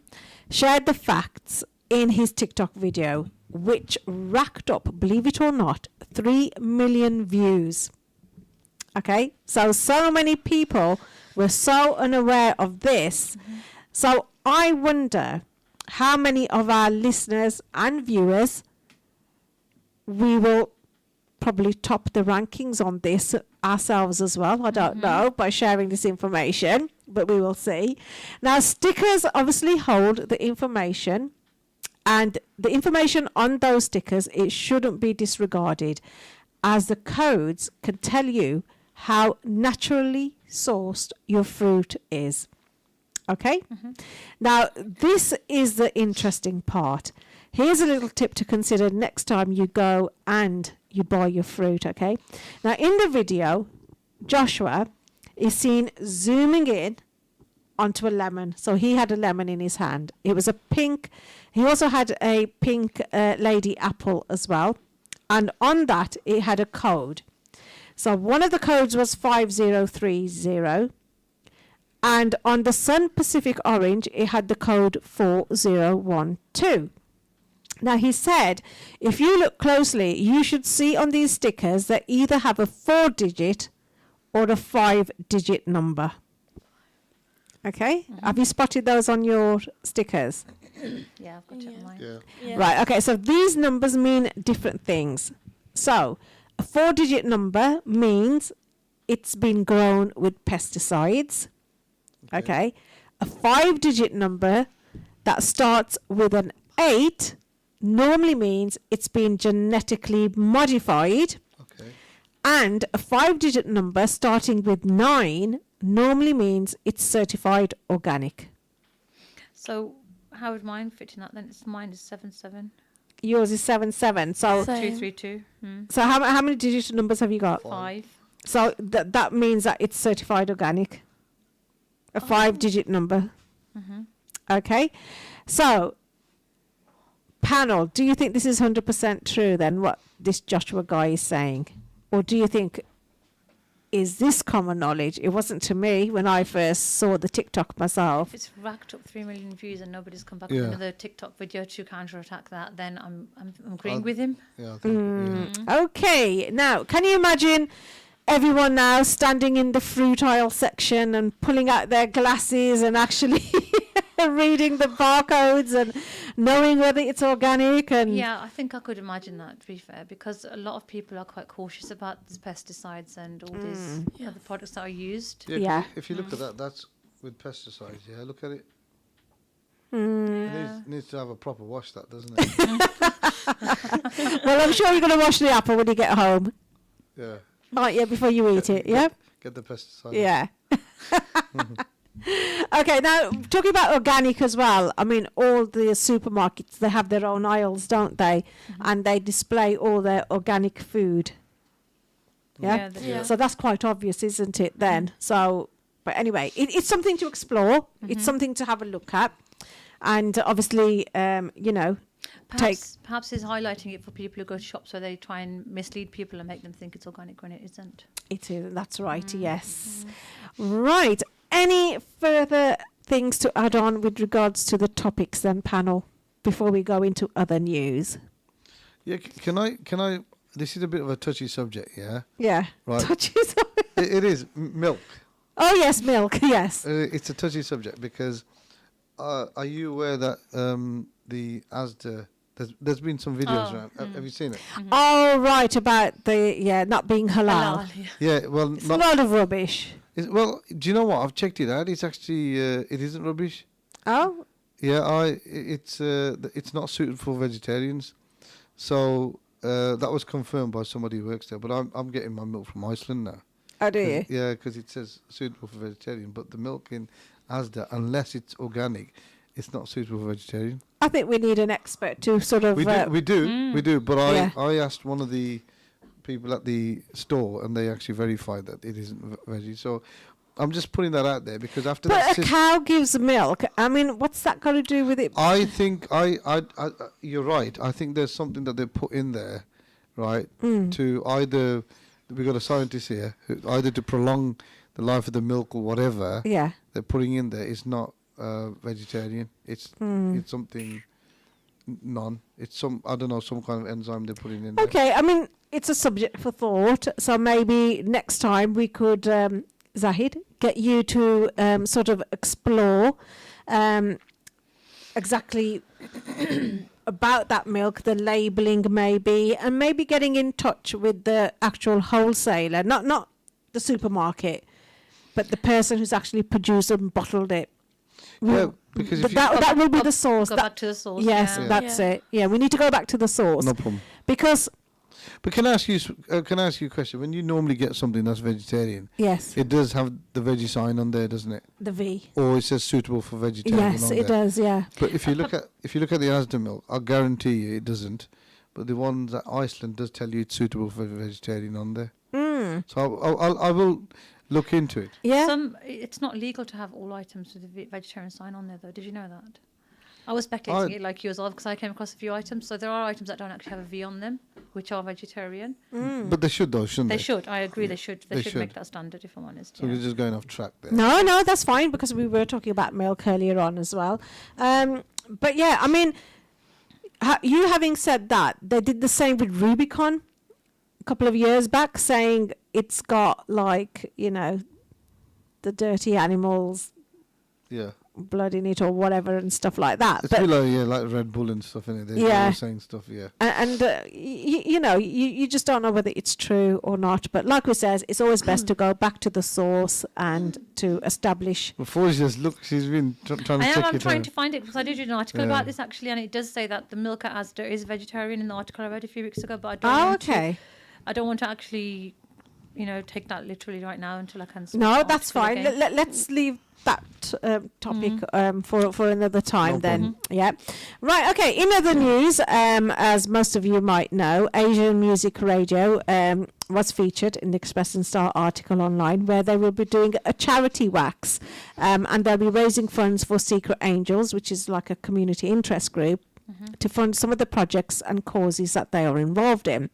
shared the facts in his TikTok video, which racked up, believe it or not, 3 million views. Okay, so many people were so unaware of this. So I wonder how many of our listeners and viewers we will probably top the rankings on this ourselves as well. I don't know, by sharing this information, but we will see. Now, stickers obviously hold the information, and the information on those stickers, it shouldn't be disregarded, as the codes can tell you how naturally sourced your fruit is. Okay? Now, this is the interesting part. Here's a little tip to consider next time you go and you buy your fruit, okay? Now, in the video, Joshua is seen zooming in onto a lemon. So he had a lemon in his hand. It was a pink. He also had a pink lady apple as well. And on that, it had a code. So one of the codes was 5030. And on the Sun Pacific Orange, it had the code 4012. Now, he said, if you look closely, you should see on these stickers that either have a 4-digit or a 5-digit number. Okay? Have you spotted those on your stickers? Yeah, I've got it on mine. Yeah. Yeah. Right, okay, so these numbers mean different things. So, a 4-digit number means it's been grown with pesticides. Okay. A 5-digit number that starts with an 8 normally means it's been genetically modified. Okay. And a 5-digit number starting with 9 normally means it's certified organic. So how would mine fit in that then? Mine is 77. Yours is 77. So, Same. 232. so how many digit numbers have you got? 5. So that means that it's certified organic. A 5-digit number. Okay. So, panel, do you think this is 100% true then, what this Joshua guy is saying? Or do you think, is this common knowledge? It wasn't to me when I first saw the TikTok myself. If it's racked up 3 million views and nobody's come back Yeah. with another TikTok video to counterattack that, then I'm agreeing with him. Yeah, I think, Okay, now, can you imagine everyone now standing in the fruit aisle section and pulling out their glasses and actually reading the barcodes and knowing whether it's organic? And Yeah, I think I could imagine that, to be fair, because a lot of people are quite cautious about these pesticides and all these other products that are used. yeah. Yeah. If you look at that, that's with pesticides. Yeah, look at it. Yeah. It needs to have a proper wash, that, doesn't it? well, I'm sure you're going to wash the apple when you get home, Yeah. aren't you, before you eat it, yeah? Get the pesticides. Yeah. Okay, now talking about organic as well. I mean, all the supermarkets, they have their own aisles, don't they? And they display all their organic food. Yeah. Yeah. So that's quite obvious, isn't it? Then. So, but anyway, it's something to explore. It's something to have a look at, and obviously, you know, Perhaps he's highlighting it for people who go to shops where they try and mislead people and make them think it's organic when it isn't. it is. That's right. Yes. Right. Any further things to add on with regards to the topics then, panel, before we go into other news? Yeah. Can I? This is a bit of a touchy subject. Yeah. Yeah. Right. Touches. It is milk. Oh yes, milk. Yes. It's a touchy subject because are you aware that the Asda there's been some videos around. Have you seen it? Oh right, about the not being halal. Yeah. Well, It's a lot of rubbish. well. Do you know what? I've checked it out. It's actually it isn't rubbish. Oh. Yeah. It's not suited for vegetarians. So that was confirmed by somebody who works there. But I'm getting my milk from Iceland now. Oh, do you? Yeah, because it says suitable for vegetarian, but the milk in Asda, unless it's organic, it's not suitable for vegetarian. I think we need an expert to sort of. We do. But Yeah. I asked one of the people at the store, and they actually verified that it isn't veggie. So I'm just putting that out there because after But that, a cow gives milk. I mean, what's that got to do with it? I think you're right. I think there's something that they put in there, right, to either. We've got a scientist here, either to prolong the life of the milk or whatever Yeah. they're putting in there is not vegetarian. It's something it's some, I don't know, some kind of enzyme they're putting in there. Okay, I mean, it's a subject for thought. So maybe next time we could, Zahid, get you to sort of explore exactly about that milk, the labelling maybe, and maybe getting in touch with the actual wholesaler, not the supermarket, but the person who's actually produced and bottled it. Yeah, because if that will be the source. Go back to the source. Yes, yeah. that's it. Yeah, we need to go back to the source. no problem. Because, But can I ask you a question? When you normally get something that's vegetarian, yes, it does have the veggie sign on there, doesn't it? the V. Or it says suitable for vegetarian. Yes, on it there. does, yeah. But if you look at the Asda milk, I'll guarantee you it doesn't. But the ones at Iceland does tell you it's suitable for vegetarian on there. So I will look into it. Yeah. It's not legal to have all items with a vegetarian sign on there, though. Did you know that? I was speculating it like you as well because I came across a few items. So there are items that don't actually have a V on them, which are vegetarian. But they should though, shouldn't they? They should. I agree. They should. They should should. make that standard. If I'm honest. So yeah. we're just going off track there. No, that's fine because we were talking about milk earlier on as well. But yeah, I mean, you having said that, they did the same with Rubicon a couple of years back, saying it's got like, you know, the dirty animals Yeah. blood in it or whatever and stuff like that. It's a bit like Red Bull and stuff in it. They were saying stuff, yeah. And you know, you just don't know whether it's true or not. But like we said, it's always best to go back to the source and to establish. Before she's been trying to check it I'm trying out. to find it because I did read an article about this actually, and it does say that the milk at Asda is vegetarian in the article I read a few weeks ago. But I don't want to actually, you know, take that literally right now until I can. No, that's fine. Let's leave that topic for another time then. Yeah. Right, okay. In other news, as most of you might know, Asian Music Radio was featured in the Express and Star article online where they will be doing a charity wax and they'll be raising funds for Secret Angels, which is like a community interest group, to fund some of the projects and causes that they are involved in.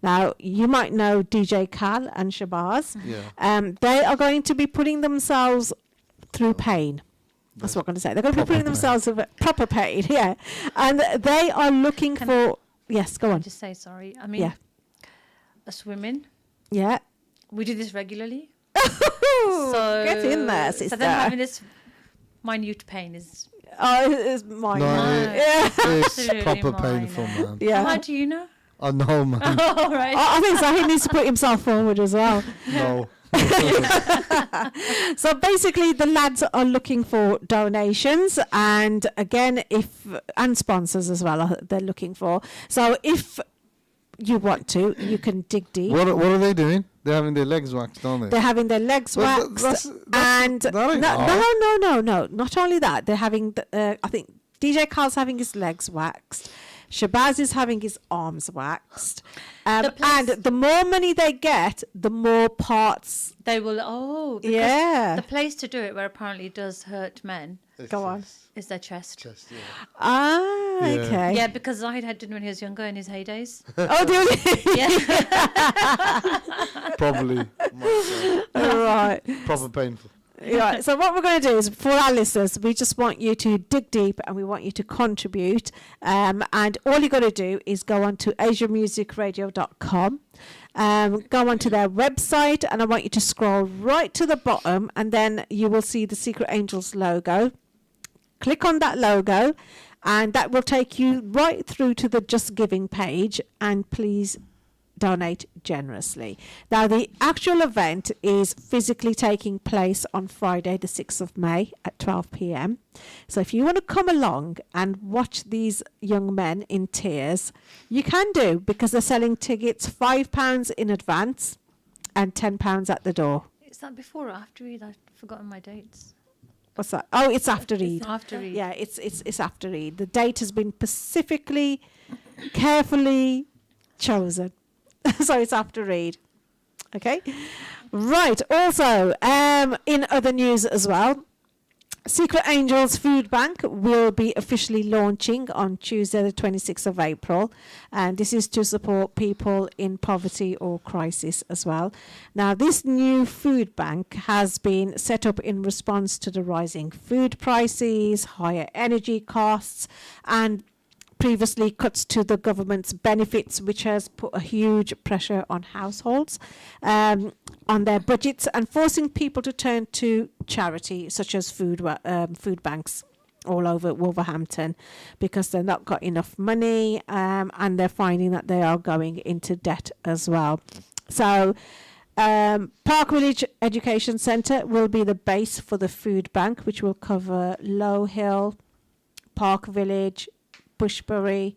Now, you might know DJ Kal and Shabazz. Yeah. They are going to be putting themselves through pain. That's what I'm going to say. They're going to be putting themselves through proper pain, yeah. And they are looking for... Yes, go on. Just say sorry. I mean, us women, Yeah. we do this regularly. So get in there, sister. So then having this minute pain is... Oh, it's mine. No, Yeah. It's Absolutely proper mine, painful, yeah. man. Yeah. How do you know? I know, man. All right. I think Zahid needs to put himself forward as well. No. So basically, the lads are looking for donations, and again, and sponsors as well. They're looking for. So if you want to, you can dig deep. What are they doing? They're having their legs waxed, aren't they? They're having their legs Well, waxed, that ain't hard. no. Not only that, they're having. I think DJ Carl's having his legs waxed. Shabazz is having his arms waxed. And the more money they get, the more parts they will. Oh, because yeah. The place to do it, where apparently it does hurt men, Go on. is their chest. Yeah. Ah, Yeah. okay. Yeah, because Zahid had done when he was younger in his heydays. Oh, do you? Yeah. Probably. Right. Proper painful. Right. So what we're going to do is, for our listeners, we just want you to dig deep and we want you to contribute. And all you got to do is go on to asiamusicradio.com. Go onto their website, and I want you to scroll right to the bottom, and then you will see the Secret Angels logo. Click on that logo, and that will take you right through to the Just Giving page, and please donate generously. Now, the actual event is physically taking place on Friday, the 6th of May at 12 p.m. So if you want to come along and watch these young men in tears, you can do, because they're selling tickets £5 in advance and £10 at the door. Is that before or after Eid? I've forgotten my dates. What's that? Oh, it's after Eid. After Eid. Yeah, it's after Eid. The date has been specifically, carefully chosen. So it's after Eid. Okay. Right. Also, in other news as well, Secret Angels Food Bank will be officially launching on Tuesday, the 26th of April, and this is to support people in poverty or crisis as well. Now, this new food bank has been set up in response to the rising food prices, higher energy costs, and previously cuts to the government's benefits, which has put a huge pressure on households, on their budgets, and forcing people to turn to charity such as food banks all over Wolverhampton, because they've not got enough money, and they're finding that they are going into debt as well. So Park Village Education Centre will be the base for the food bank, which will cover Low Hill, Park Village, Bushbury,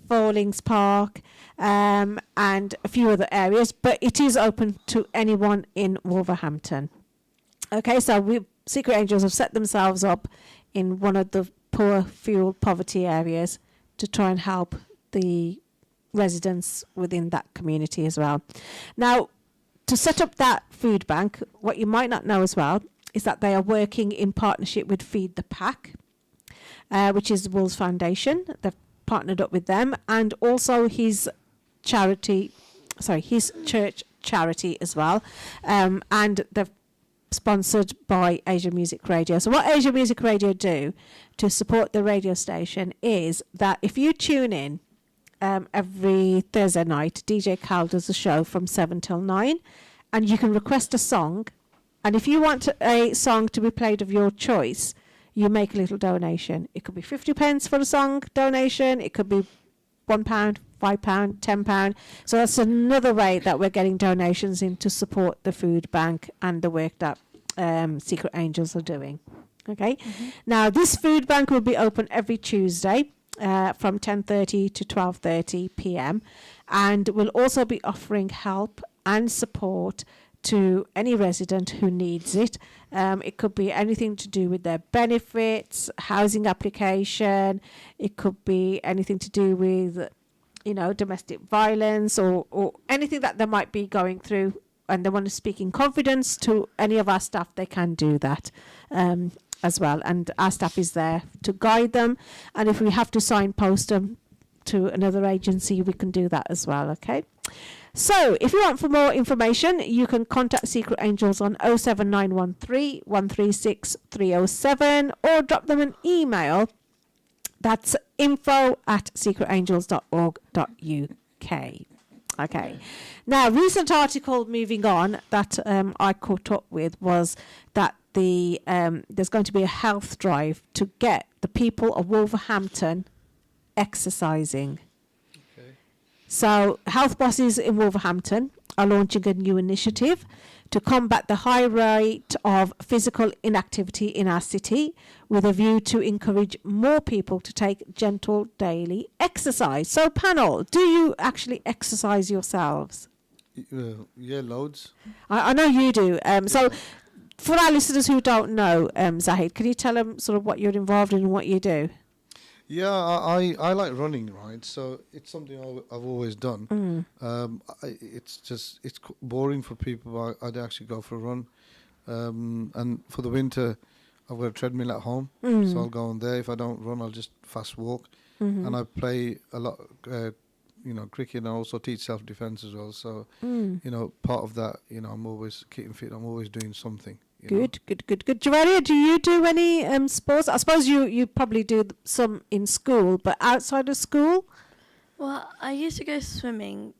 Fallings Park, and a few other areas, but it is open to anyone in Wolverhampton. Okay, so Secret Angels have set themselves up in one of the poor fuel poverty areas to try and help the residents within that community as well. Now, to set up that food bank, what you might not know as well is that they are working in partnership with Feed the Pack, which is the Wolves Foundation. They've partnered up with them, and also his church charity as well. And they've sponsored by Asia Music Radio. So what Asia Music Radio do to support the radio station is that if you tune in every Thursday night, DJ Cal does a show from 7 till 9, and you can request a song. And if you want a song to be played of your choice, you make a little donation. It could be 50 pence for a song donation. It could be £1, £5, £10. So that's another way that we're getting donations in to support the food bank and the work that Secret Angels are doing. Okay. Now, this food bank will be open every Tuesday from 10:30 to 12:30 p.m. and will also be offering help and support to any resident who needs it. It could be anything to do with their benefits, housing application. It could be anything to do with, domestic violence or anything that they might be going through, and they want to speak in confidence to any of our staff. They can do that as well. And our staff is there to guide them. And if we have to signpost them to another agency, we can do that as well. Okay. So, if you want for more information, you can contact Secret Angels on 07913 136 307 or drop them an email. That's info@secretangels.org.uk. Okay. Now, recent article, moving on, that I caught up with was that there's going to be a health drive to get the people of Wolverhampton exercising. So, health bosses in Wolverhampton are launching a new initiative to combat the high rate of physical inactivity in our city, with a view to encourage more people to take gentle daily exercise. So, panel, do you actually exercise yourselves? Yeah, loads. I know you do. So, for our listeners who don't know, Zahid, can you tell them sort of what you're involved in and what you do? Yeah, I like running, right? So it's something I've always done. It's boring for people. I'd actually go for a run. And for the winter, I've got a treadmill at home, so I'll go on there. If I don't run, I'll just fast walk. And I play a lot, cricket, and I also teach self-defense as well. So, part of that, I'm always keeping fit. I'm always doing something. Good. Joanna, do you do any sports? I suppose you probably do some in school, but outside of school? Well, I used to go swimming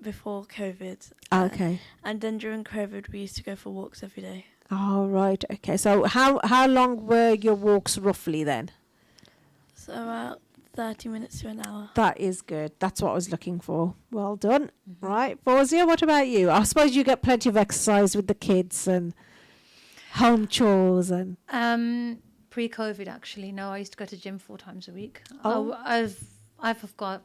before COVID. Okay. And then during COVID, we used to go for walks every day. Oh, right. Okay. So how long were your walks roughly then? So about 30 minutes to an hour. That is good. That's what I was looking for. Well done. Right. Fawzia, what about you? I suppose you get plenty of exercise with the kids and home chores and pre-COVID, actually. No, I used to go to gym 4 times a week. Oh. I've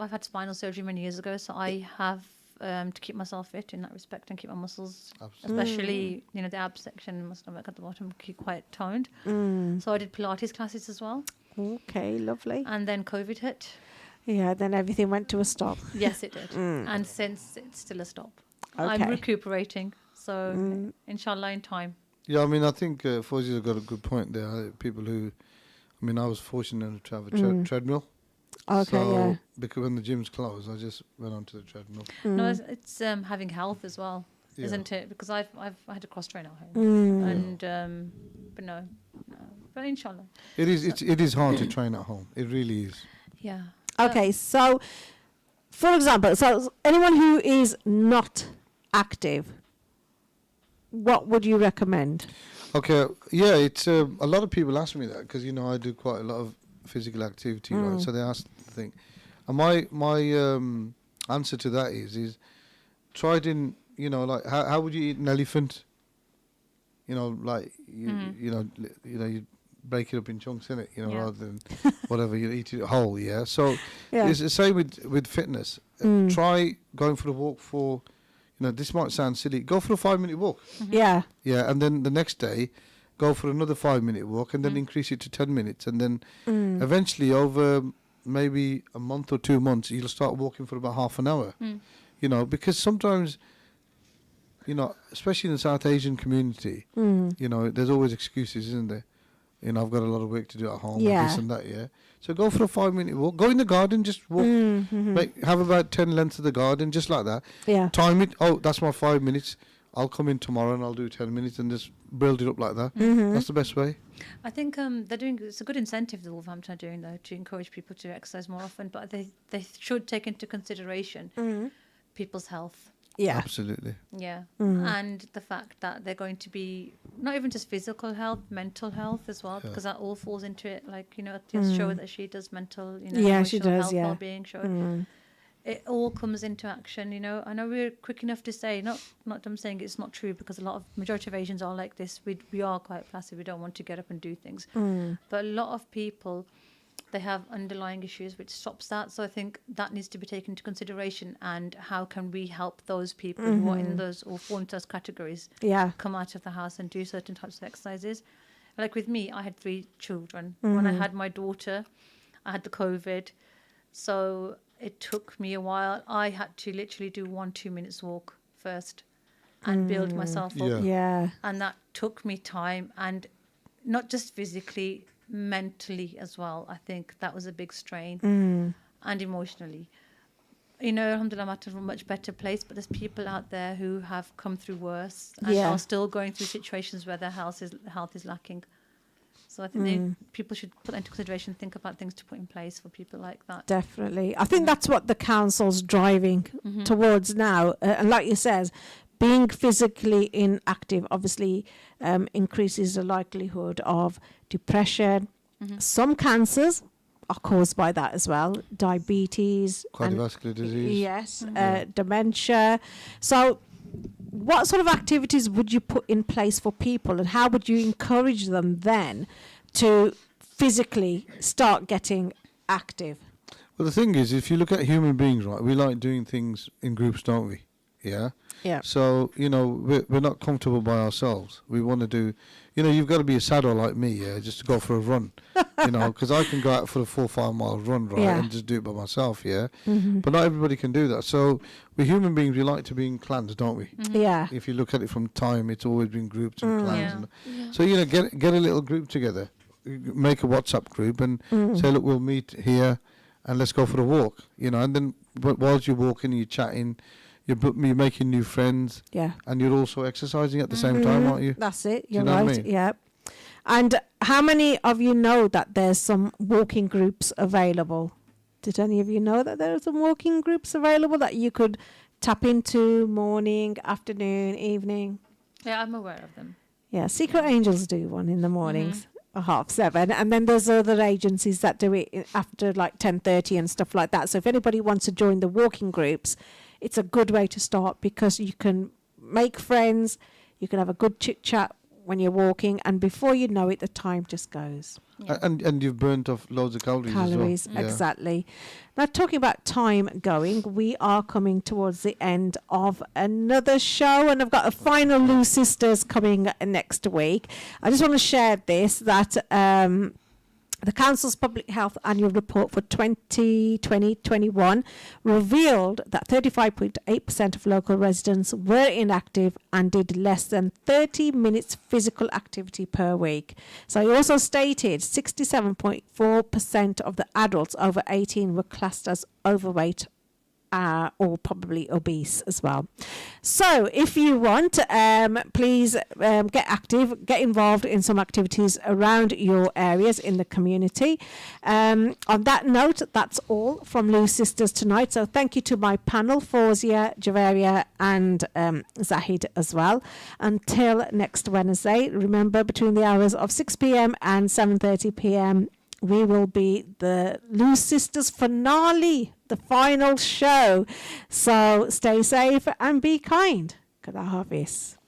had spinal surgery many years ago, so I have to keep myself fit in that respect and keep my muscles, especially the abs section, my stomach at the bottom, keep quite toned. So I did Pilates classes as well. Okay, lovely. And then COVID hit. Yeah, then everything went to a stop. Yes, it did. And since it's still a stop. Okay. I'm recuperating, so inshallah in time. Yeah, I mean, I think Fawzia's got a good point there. People who, I mean, I was fortunate enough to have a treadmill. Okay, So, yeah. because when the gym's closed, I just went onto the treadmill. No, it's having health as well, Yeah. isn't it? Because I've had a cross trainer at home, and but no, but inshallah, It is hard to train at home. It really is. yeah. Okay, so for example, so anyone who is not active, what would you recommend? Okay, yeah, it's a lot of people ask me that because I do quite a lot of physical activity, right? So they ask the thing, and my answer to that is try it in, like how would you eat an elephant? Like you break it up in chunks, innit? Yeah. Rather than whatever, you eat it whole. Yeah. So Yeah. it's the same with fitness. Try going for a walk for, this might sound silly. Go for a 5-minute walk. Yeah. Yeah, and then the next day, go for another 5-minute walk, and then increase it to 10 minutes, and then eventually, over maybe a month or 2 months, you'll start walking for about half an hour. Because sometimes, especially in the South Asian community, there's always excuses, isn't there? I've got a lot of work to do at home, Yeah. and this and that, yeah. So go for a 5-minute walk. Go in the garden, just walk. Have about 10 lengths of the garden, just like that. Yeah. Time it. Oh, that's my 5 minutes. I'll come in tomorrow and I'll do 10 minutes and just build it up like that. That's the best way. I think they're doing. It's a good incentive the Wolverhampton are doing though to encourage people to exercise more often, but they should take into consideration people's health. Yeah. Absolutely. Yeah, and the fact that they're going to be not even just physical health, mental health as well, because that all falls into it. Like the show that she does, mental, Yeah, she emotional does, health, yeah. well-being show. It all comes into action. I know we're quick enough to say not I'm saying it's not true, because a lot of majority of Asians are like this. We are quite passive. We don't want to get up and do things, but a lot of people, they have underlying issues which stops that. So I think that needs to be taken into consideration. And how can we help those people who are in those or fall into those categories Yeah. come out of the house and do certain types of exercises? Like with me, I had 3 children. When I had my daughter, I had the COVID. So it took me a while. I had to literally do 1-2 minutes walk first and build myself up. Yeah. Yeah. And that took me time, and not just physically, mentally as well. I think that was a big strain, and emotionally. Alhamdulillah, I'm at a much better place, but there's people out there who have come through worse and Yeah. are still going through situations where their health is lacking. So I think people should put that into consideration, think about things to put in place for people like that. Definitely. I think that's what the council's driving towards now. And like you says, being physically inactive obviously increases the likelihood of depression. Some cancers are caused by that as well. Diabetes. Cardiovascular disease. Yes. Dementia. So what sort of activities would you put in place for people, and how would you encourage them then to physically start getting active? Well, the thing is, if you look at human beings, right, we like doing things in groups, don't we? Yeah. Yeah. So, we're not comfortable by ourselves. We want to do, you've got to be a saddle like me, yeah, just to go for a run, because I can go out for a 4 or 5 mile run, right, Yeah. and just do it by myself, yeah. But not everybody can do that. So, we human beings, we like to be in clans, don't we? Yeah. If you look at it from time, it's always been groups and clans. Yeah. And, so, get a little group together, make a WhatsApp group and say, look, we'll meet here and let's go for a walk, and then whilst you're walking, you're chatting, you're making new friends, Yeah. and you're also exercising at the same time, aren't you? That's it. Do you You're know what I right. mean? Yeah. And how many of you know that there's some walking groups available? Did any of you know that there are some walking groups available that you could tap into morning, afternoon, evening? Yeah, I'm aware of them. Yeah, Secret Angels do one in the mornings. 7:30, and then there's other agencies that do it after like 10:30 and stuff like that. So if anybody wants to join the walking groups, it's a good way to start, because you can make friends, you can have a good chit chat when you're walking, and before you know it, the time just goes. Yeah. And you've burnt off loads of calories as well. Yeah. Exactly. Now, talking about time going, we are coming towards the end of another show, and I've got a final Lou Sisters coming next week. I just want to share this, that The Council's Public Health Annual Report for 2020-21 revealed that 35.8% of local residents were inactive and did less than 30 minutes physical activity per week. So he also stated 67.4% of the adults over 18 were classed as overweight or probably obese as well. So if you want, please get active, get involved in some activities around your areas in the community. On that note, that's all from Lou Sisters tonight. So thank you to my panel, Fawzia, Javaria and Zahid as well. Until next Wednesday, remember between the hours of 6 p.m. and 7:30 p.m. we will be the Lou Sisters finale, the final show. So stay safe and be kind. Khuda Hafiz.